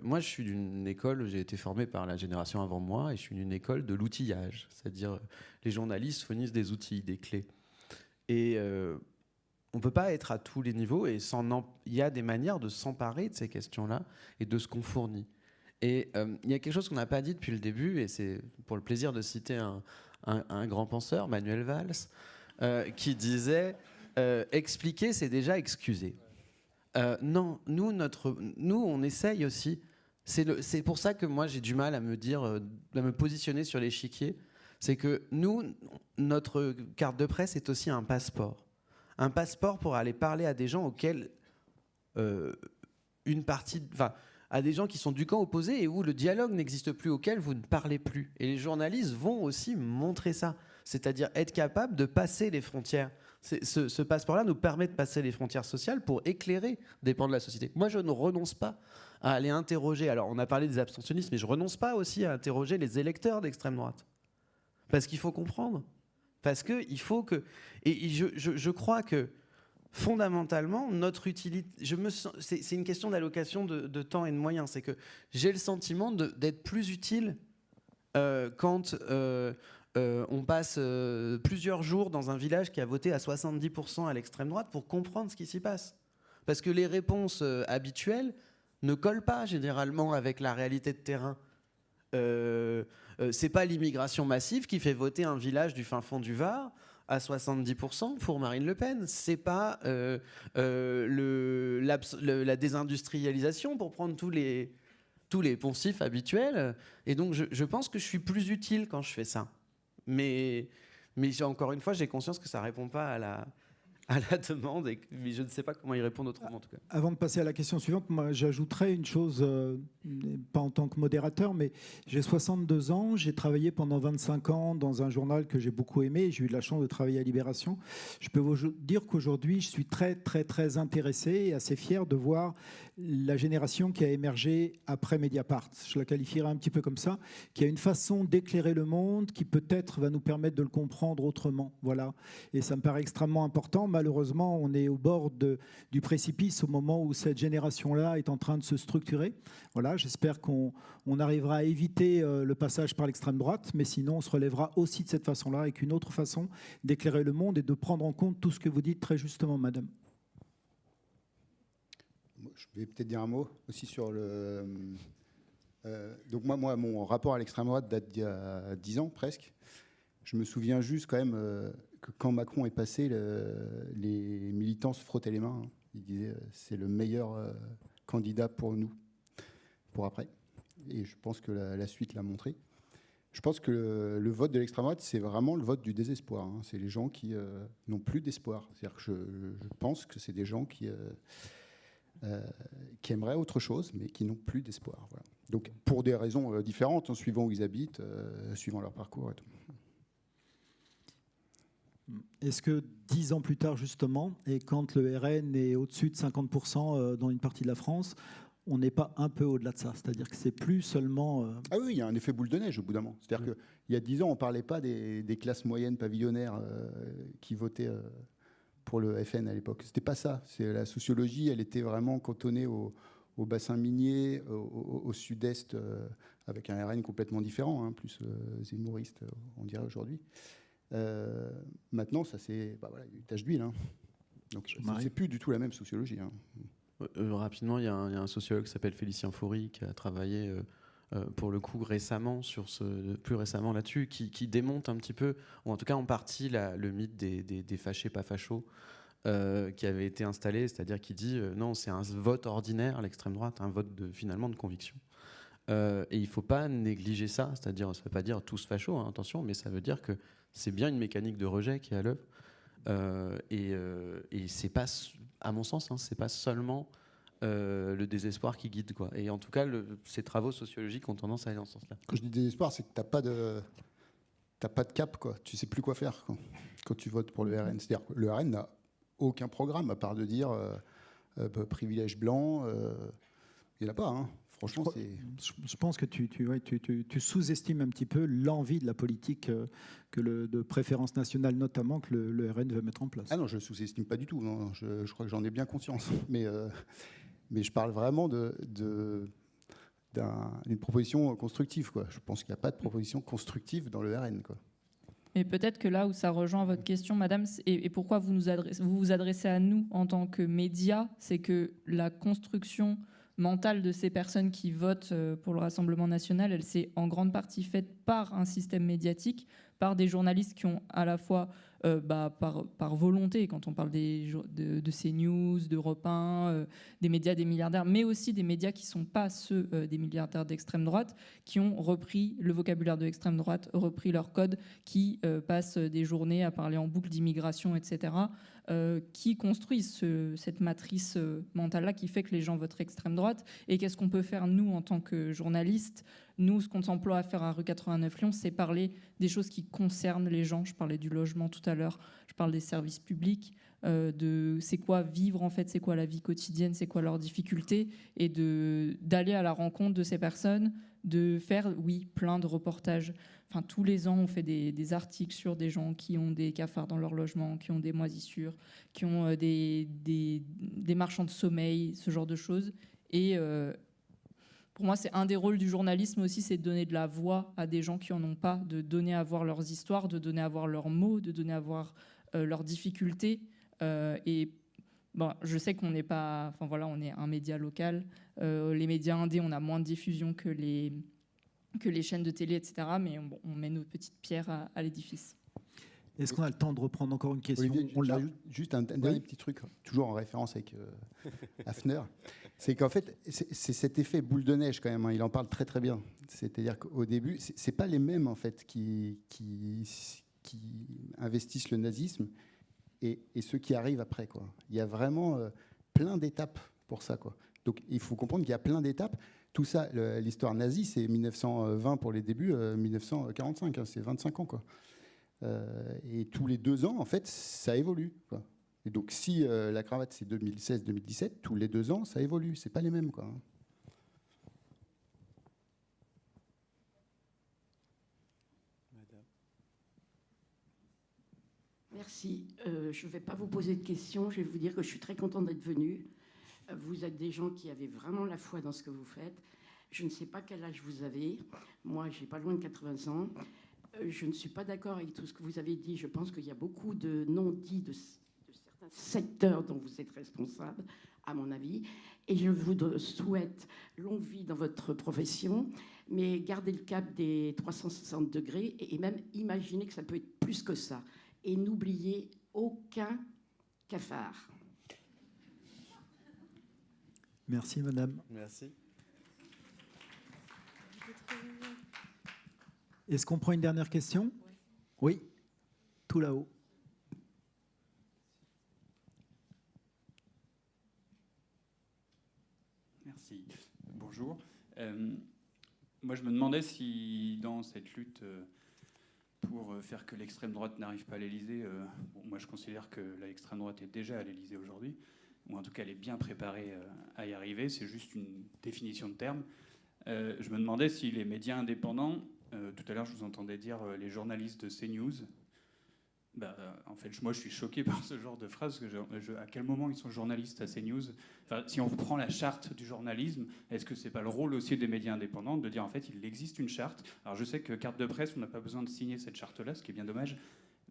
moi, je suis d'une école, j'ai été formé par la génération avant moi, et je suis d'une école de l'outillage. C'est-à-dire, les journalistes fournissent des outils, des clés. Et on ne peut pas être à tous les niveaux, et il y a des manières de s'emparer de ces questions-là et de ce qu'on fournit. Et il y a quelque chose qu'on n'a pas dit depuis le début, et c'est pour le plaisir de citer un grand penseur, Manuel Valls, qui disait expliquer, c'est déjà excuser. Non, nous, on essaye aussi. C'est pour ça que moi, j'ai du mal à me positionner sur l'échiquier. C'est que nous, notre carte de presse est aussi un passeport. Un passeport pour aller parler à des gens auxquels à des gens qui sont du camp opposé et où le dialogue n'existe plus, auquel vous ne parlez plus. Et les journalistes vont aussi montrer ça, c'est-à-dire être capable de passer les frontières. Ce passeport-là nous permet de passer les frontières sociales pour éclairer des pans de la société. Moi, je ne renonce pas à aller interroger. Alors, on a parlé des abstentionnistes, mais je renonce pas aussi à interroger les électeurs d'extrême droite. Parce qu'il faut comprendre. Parce qu'il faut que... Et je crois que, fondamentalement, notre utilité... C'est une question d'allocation de temps et de moyens. C'est que j'ai le sentiment d'être plus utile quand... on passe plusieurs jours dans un village qui a voté à 70% à l'extrême droite pour comprendre ce qui s'y passe. Parce que les réponses habituelles ne collent pas généralement avec la réalité de terrain. C'est pas l'immigration massive qui fait voter un village du fin fond du Var à 70% pour Marine Le Pen. C'est pas la désindustrialisation pour prendre tous les poncifs habituels. Et donc je pense que je suis plus utile quand je fais ça. Mais encore une fois, j'ai conscience que ça ne répond pas à la demande, mais je ne sais pas comment y répondre autrement en tout cas. Avant de passer à la question suivante, moi j'ajouterais une chose, pas en tant que modérateur, mais j'ai 62 ans, j'ai travaillé pendant 25 ans dans un journal que j'ai beaucoup aimé, j'ai eu de la chance de travailler à Libération. Je peux vous dire qu'aujourd'hui, je suis très très très intéressé et assez fier de voir la génération qui a émergé après Mediapart. Je la qualifierais un petit peu comme ça, qui a une façon d'éclairer le monde qui peut-être va nous permettre de le comprendre autrement. Voilà. Et ça me paraît extrêmement important. Malheureusement, on est au bord du précipice au moment où cette génération-là est en train de se structurer. Voilà, j'espère qu'on arrivera à éviter le passage par l'extrême droite, mais sinon on se relèvera aussi de cette façon-là, avec une autre façon d'éclairer le monde et de prendre en compte tout ce que vous dites très justement, madame. Je vais peut-être dire un mot aussi sur le... donc moi, mon rapport à l'extrême droite date d'il y a 10 ans presque. Je me souviens juste quand même que quand Macron est passé, les militants se frottaient les mains. Ils disaient c'est le meilleur candidat pour nous, pour après. Et je pense que la suite l'a montré. Je pense que le vote de l'extrême droite, c'est vraiment le vote du désespoir. Hein. C'est les gens qui n'ont plus d'espoir. C'est-à-dire que je pense que c'est des gens qui aimeraient autre chose, mais qui n'ont plus d'espoir. Voilà. Donc, pour des raisons différentes, en suivant où ils habitent, suivant leur parcours et tout. Est-ce que 10 ans plus tard, justement, et quand le RN est au-dessus de 50% dans une partie de la France, on n'est pas un peu au-delà de ça? C'est-à-dire que c'est plus seulement... Ah oui, il y a un effet boule de neige au bout d'un moment. C'est-à-dire qu'il y a 10 ans, on ne parlait pas des classes moyennes pavillonnaires qui votaient pour le FN à l'époque. C'était pas ça. La sociologie, elle était vraiment cantonnée au bassin minier, au sud-est, avec un RN complètement différent, hein, plus zémouriste, on dirait aujourd'hui. Maintenant, ça c'est une tache d'huile. Hein. Donc c'est plus du tout la même sociologie. Hein. Rapidement, il y a un sociologue qui s'appelle Félicien Faury qui a travaillé pour le coup récemment plus récemment là-dessus, qui démonte un petit peu, ou en tout cas en partie, le mythe des fâchés pas fachos qui avait été installé, c'est-à-dire qui dit non, c'est un vote ordinaire à l'extrême droite, un vote finalement de conviction. Et il ne faut pas négliger ça, c'est-à-dire ça ne veut pas dire tous fachos, hein, attention, mais ça veut dire que c'est bien une mécanique de rejet qui est à l'œuvre. Et c'est pas, à mon sens, hein, c'est pas seulement le désespoir qui guide, quoi. Et en tout cas, ces travaux sociologiques ont tendance à aller dans ce sens-là. Quand je dis désespoir, c'est que t'as pas de cap, quoi. Tu sais plus quoi faire quand tu votes pour le RN. C'est-à-dire que le RN n'a aucun programme à part de dire privilège blanc. Il n'y en a pas, hein. Franchement, je pense que tu sous-estimes un petit peu l'envie de la politique de préférence nationale, notamment, que le RN veut mettre en place. Ah non, je ne sous-estime pas du tout. Non, je crois que j'en ai bien conscience. Mais je parle vraiment d'une proposition constructive, quoi. Je pense qu'il n'y a pas de proposition constructive dans le RN, quoi. Et peut-être que là où ça rejoint votre question, madame, et pourquoi vous vous adressez à nous en tant que médias, c'est que la construction mentale de ces personnes qui votent pour le Rassemblement national, elle s'est en grande partie faite par un système médiatique, par des journalistes qui ont à la fois, par volonté, quand on parle de CNews, d'Europe 1, des médias des milliardaires, mais aussi des médias qui ne sont pas ceux des milliardaires d'extrême droite, qui ont repris le vocabulaire de l'extrême droite, repris leur code, qui passent des journées à parler en boucle d'immigration, etc., qui construisent cette matrice mentale-là qui fait que les gens votent extrême droite. Et qu'est-ce qu'on peut faire, nous, en tant que journalistes ? Nous, ce qu'on s'emploie à faire à rue 89 Lyon, c'est parler des choses qui concernent les gens. Je parlais du logement tout à l'heure, je parle des services publics, de c'est quoi vivre, en fait, c'est quoi la vie quotidienne, c'est quoi leurs difficultés, et d'aller à la rencontre de ces personnes, de faire, oui, plein de reportages. Enfin, tous les ans, on fait des articles sur des gens qui ont des cafards dans leur logement, qui ont des moisissures, qui ont des marchands de sommeil, ce genre de choses. Et pour moi, c'est un des rôles du journalisme aussi, c'est de donner de la voix à des gens qui n'en ont pas, de donner à voir leurs histoires, de donner à voir leurs mots, de donner à voir leurs difficultés. Et bon, je sais qu'on n'est pas... Enfin voilà, on est un média local. Les médias indés, on a moins de diffusion que les chaînes de télé, etc. Mais on met nos petites pierres à l'édifice. Est-ce qu'on a le temps de reprendre encore une question? Olivier, juste un dernier petit truc, toujours en référence avec Hafner. C'est qu'en fait, c'est cet effet boule de neige quand même. Hein, il en parle très très bien. C'est-à-dire qu'au début, c'est pas les mêmes en fait qui investissent le nazisme et ceux qui arrivent après, quoi. Il y a vraiment plein d'étapes pour ça, quoi. Donc il faut comprendre qu'il y a plein d'étapes. Tout ça, l'histoire nazie, c'est 1920 pour les débuts, 1945, hein, c'est 25 ans, quoi. Et tous les 2 ans, en fait, ça évolue, quoi. Et donc, si la cravate, c'est 2016-2017, tous les 2 ans, ça évolue. C'est pas les mêmes, quoi. Merci. Je ne vais pas vous poser de questions. Je vais vous dire que je suis très contente d'être venue. Vous êtes des gens qui avaient vraiment la foi dans ce que vous faites. Je ne sais pas quel âge vous avez. Moi, j'ai pas loin de 80 ans. Je ne suis pas d'accord avec tout ce que vous avez dit. Je pense qu'il y a beaucoup de non-dits de certains secteurs dont vous êtes responsable, à mon avis. Et je vous souhaite longue vie dans votre profession, mais gardez le cap des 360 degrés et même imaginez que ça peut être plus que ça. Et n'oubliez aucun cafard. Merci, madame. Merci. Est-ce qu'on prend une dernière question? Oui, tout là-haut. Merci. Bonjour. Moi, je me demandais si dans cette lutte pour faire que l'extrême droite n'arrive pas à l'Élysée, moi je considère que l'extrême droite est déjà à l'Élysée aujourd'hui, ou en tout cas elle est bien préparée à y arriver, c'est juste une définition de terme. Je me demandais si les médias indépendants, tout à l'heure je vous entendais dire les journalistes de CNews, en fait moi je suis choqué par ce genre de phrase, à quel moment ils sont journalistes à CNews? Enfin, si on reprend la charte du journalisme, est-ce que c'est pas le rôle aussi des médias indépendants de dire en fait il existe une charte? Alors je sais que carte de presse, on n'a pas besoin de signer cette charte-là, ce qui est bien dommage,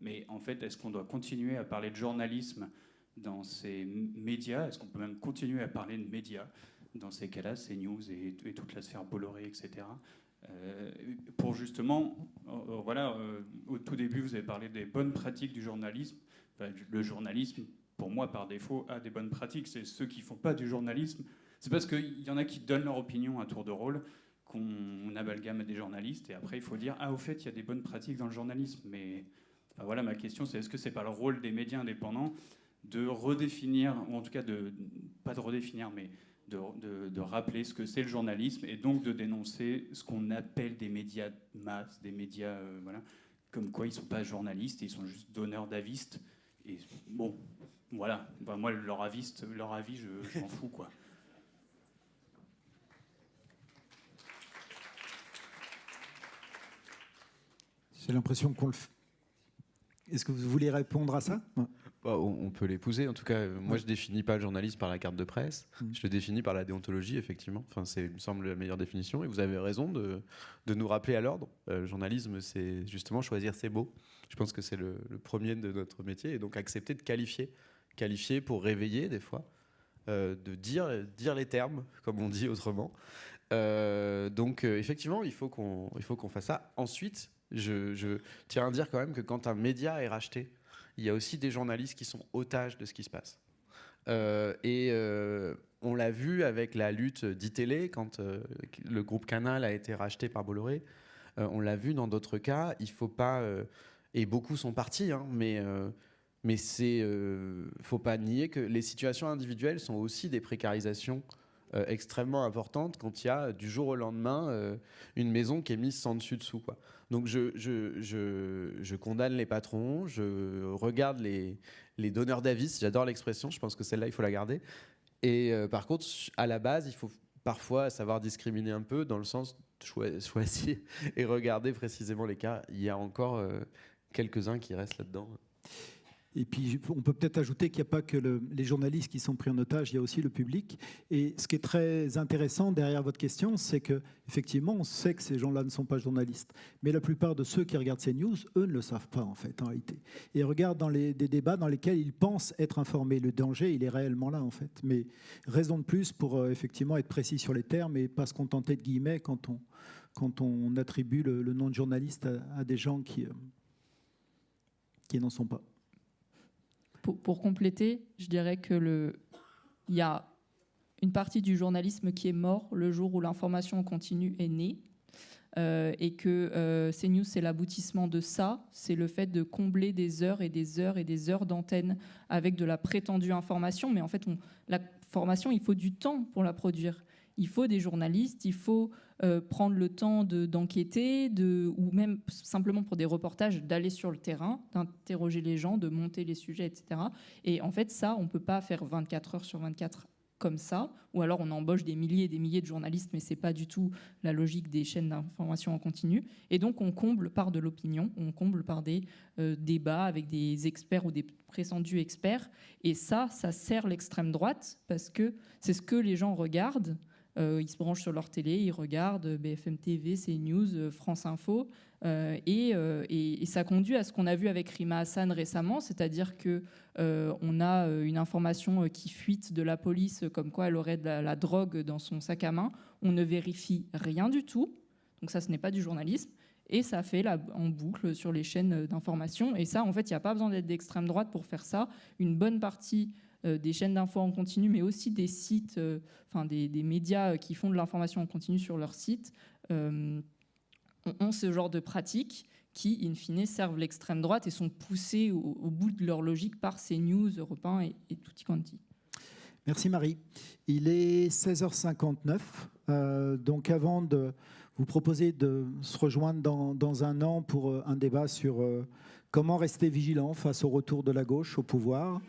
mais en fait est-ce qu'on doit continuer à parler de journalisme dans ces médias? Est-ce qu'on peut même continuer à parler de médias dans ces cas-là, CNews et toute la sphère Bolloré, etc. Pour justement, au tout début, vous avez parlé des bonnes pratiques du journalisme. Enfin, le journalisme, pour moi, par défaut, a des bonnes pratiques. C'est ceux qui ne font pas du journalisme. C'est parce qu'il y en a qui donnent leur opinion à tour de rôle qu'on amalgame à des journalistes. Et après, il faut dire, au fait, il y a des bonnes pratiques dans le journalisme. Mais voilà, ma question, c'est est-ce que ce n'est pas le rôle des médias indépendants de redéfinir, ou en tout cas, pas de redéfinir, mais de rappeler ce que c'est le journalisme et donc de dénoncer ce qu'on appelle des médias de masse, des médias comme quoi ils ne sont pas journalistes, ils sont juste donneurs d'avistes. Et bon, voilà, moi leur avis, je m'en fous, quoi. J'ai l'impression qu'on le fait. Est-ce que vous voulez répondre à ça? On peut l'épouser. En tout cas, moi, je définis pas le journalisme par la carte de presse. Je le définis par la déontologie, effectivement. Enfin, il me semble la meilleure définition. Et vous avez raison de nous rappeler à l'ordre. Le journalisme, c'est justement choisir ses mots. Je pense que c'est le premier de notre métier. Et donc, accepter de qualifier. Qualifier pour réveiller, des fois. De dire les termes, comme on dit autrement. Donc, effectivement, il faut qu'on fasse ça. Ensuite, Je tiens à dire quand même que quand un média est racheté, il y a aussi des journalistes qui sont otages de ce qui se passe. On l'a vu avec la lutte d'ITélé, quand le groupe Canal a été racheté par Bolloré. On l'a vu dans d'autres cas. Il ne faut pas... et beaucoup sont partis, hein, mais faut pas nier que les situations individuelles sont aussi des précarisations extrêmement importantes quand il y a du jour au lendemain une maison qui est mise sans dessus-dessous, quoi. Donc je condamne les patrons, je regarde les donneurs d'avis, j'adore l'expression, je pense que celle-là, il faut la garder. Et par contre, à la base, il faut parfois savoir discriminer un peu dans le sens de choisir et regarder précisément les cas. Il y a encore quelques-uns qui restent là-dedans. Et puis, on peut peut-être ajouter qu'il n'y a pas que les journalistes qui sont pris en otage, il y a aussi le public. Et ce qui est très intéressant derrière votre question, c'est qu'effectivement, on sait que ces gens-là ne sont pas journalistes. Mais la plupart de ceux qui regardent ces news, eux, ne le savent pas, en fait, en réalité. Et ils regardent des débats dans lesquels ils pensent être informés. Le danger, il est réellement là, en fait. Mais raison de plus pour, effectivement, être précis sur les termes et pas se contenter de guillemets quand on attribue le nom de journaliste à des gens qui n'en sont pas. Pour compléter, je dirais que il y a une partie du journalisme qui est mort le jour où l'information en continu est née, et que CNews, c'est l'aboutissement de ça. C'est le fait de combler des heures et des heures et des heures d'antenne avec de la prétendue information. Mais en fait, la formation, il faut du temps pour la produire. Il faut des journalistes, il faut prendre le temps d'enquêter, ou même simplement pour des reportages, d'aller sur le terrain, d'interroger les gens, de monter les sujets, etc. Et en fait, ça, on ne peut pas faire 24 heures sur 24 comme ça, ou alors on embauche des milliers et des milliers de journalistes, mais ce n'est pas du tout la logique des chaînes d'information en continu. Et donc, on comble par de l'opinion, on comble par des débats avec des experts ou des prétendus experts. Et ça sert l'extrême droite, parce que c'est ce que les gens regardent. Ils se branchent sur leur télé, ils regardent BFM TV, CNews, France Info, et ça conduit à ce qu'on a vu avec Rima Hassan récemment, c'est-à-dire qu'on a une information qui fuite de la police comme quoi elle aurait de la drogue dans son sac à main. On ne vérifie rien du tout, donc ça, ce n'est pas du journalisme, et ça fait en boucle sur les chaînes d'information. Et ça, en fait, il n'y a pas besoin d'être d'extrême droite pour faire ça. Une bonne partie des chaînes d'infos en continu, mais aussi des sites, des médias qui font de l'information en continu sur leur site, ont ce genre de pratiques qui, in fine, servent l'extrême droite et sont poussées au bout de leur logique par CNews, Europe 1 et tutti quanti. Merci Marie. Il est 16h59, donc avant de vous proposer de se rejoindre dans un an pour un débat sur comment rester vigilant face au retour de la gauche au pouvoir,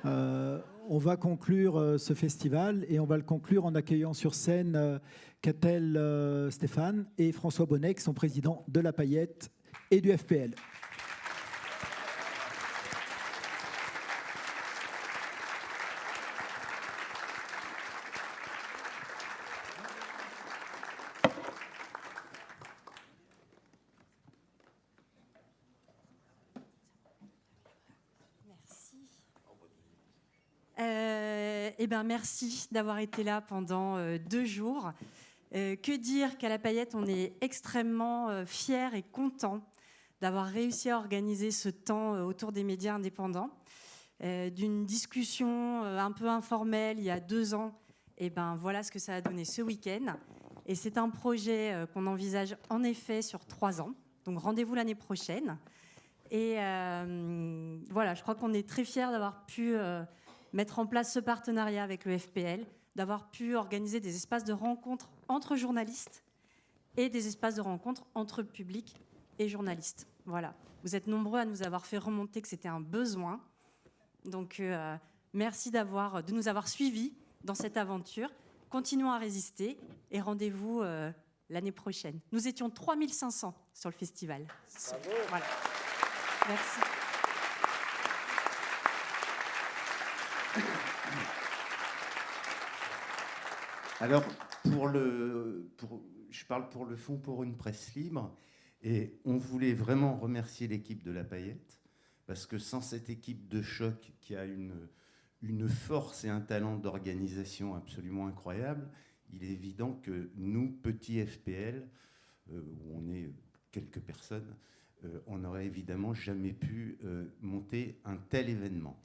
on va conclure ce festival et on va le conclure en accueillant sur scène Catel Stéphane et François Bonnet, qui sont présidents de La Payette et du FPL. Merci d'avoir été là pendant 2 jours. Que dire qu'à La Payette, on est extrêmement fiers et contents d'avoir réussi à organiser ce temps autour des médias indépendants. D'une discussion un peu informelle il y a 2 ans, voilà ce que ça a donné ce week-end. Et c'est un projet qu'on envisage en effet sur 3 ans. Donc rendez-vous l'année prochaine. Et voilà, je crois qu'on est très fiers d'avoir pu mettre en place ce partenariat avec le FPL, d'avoir pu organiser des espaces de rencontre entre journalistes et des espaces de rencontre entre public et journalistes. Voilà. Vous êtes nombreux à nous avoir fait remonter que c'était un besoin. Donc, merci de nous avoir suivis dans cette aventure. Continuons à résister et rendez-vous l'année prochaine. Nous étions 3500 sur le festival. Bravo. Voilà. Merci. Alors, je parle pour le Fonds pour une presse libre, et on voulait vraiment remercier l'équipe de La Payette, parce que sans cette équipe de choc qui a une force et un talent d'organisation absolument incroyable, il est évident que nous, petits FPL, où on est quelques personnes, on n'aurait évidemment jamais pu monter un tel événement.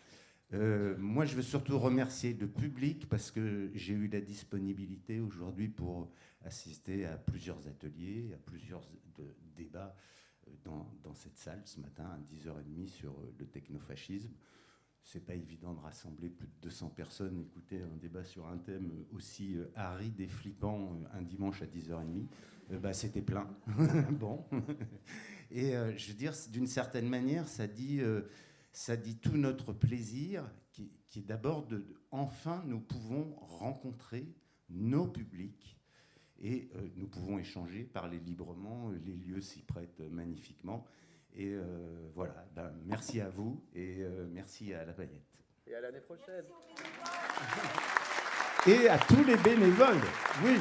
Moi, je veux surtout remercier le public parce que j'ai eu la disponibilité aujourd'hui pour assister à plusieurs ateliers, à plusieurs débats dans cette salle ce matin à 10h30 sur le technofascisme. C'est pas évident de rassembler plus de 200 personnes, écouter un débat sur un thème aussi aride et flippant un dimanche à 10h30. C'était plein. Bon. Et je veux dire, d'une certaine manière, ça dit tout notre plaisir, qui est d'abord enfin nous pouvons rencontrer nos publics et nous pouvons échanger, parler librement, les lieux s'y prêtent magnifiquement. Et voilà, merci à vous et merci à la Payette. Et à l'année prochaine. Et à tous les bénévoles. Oui,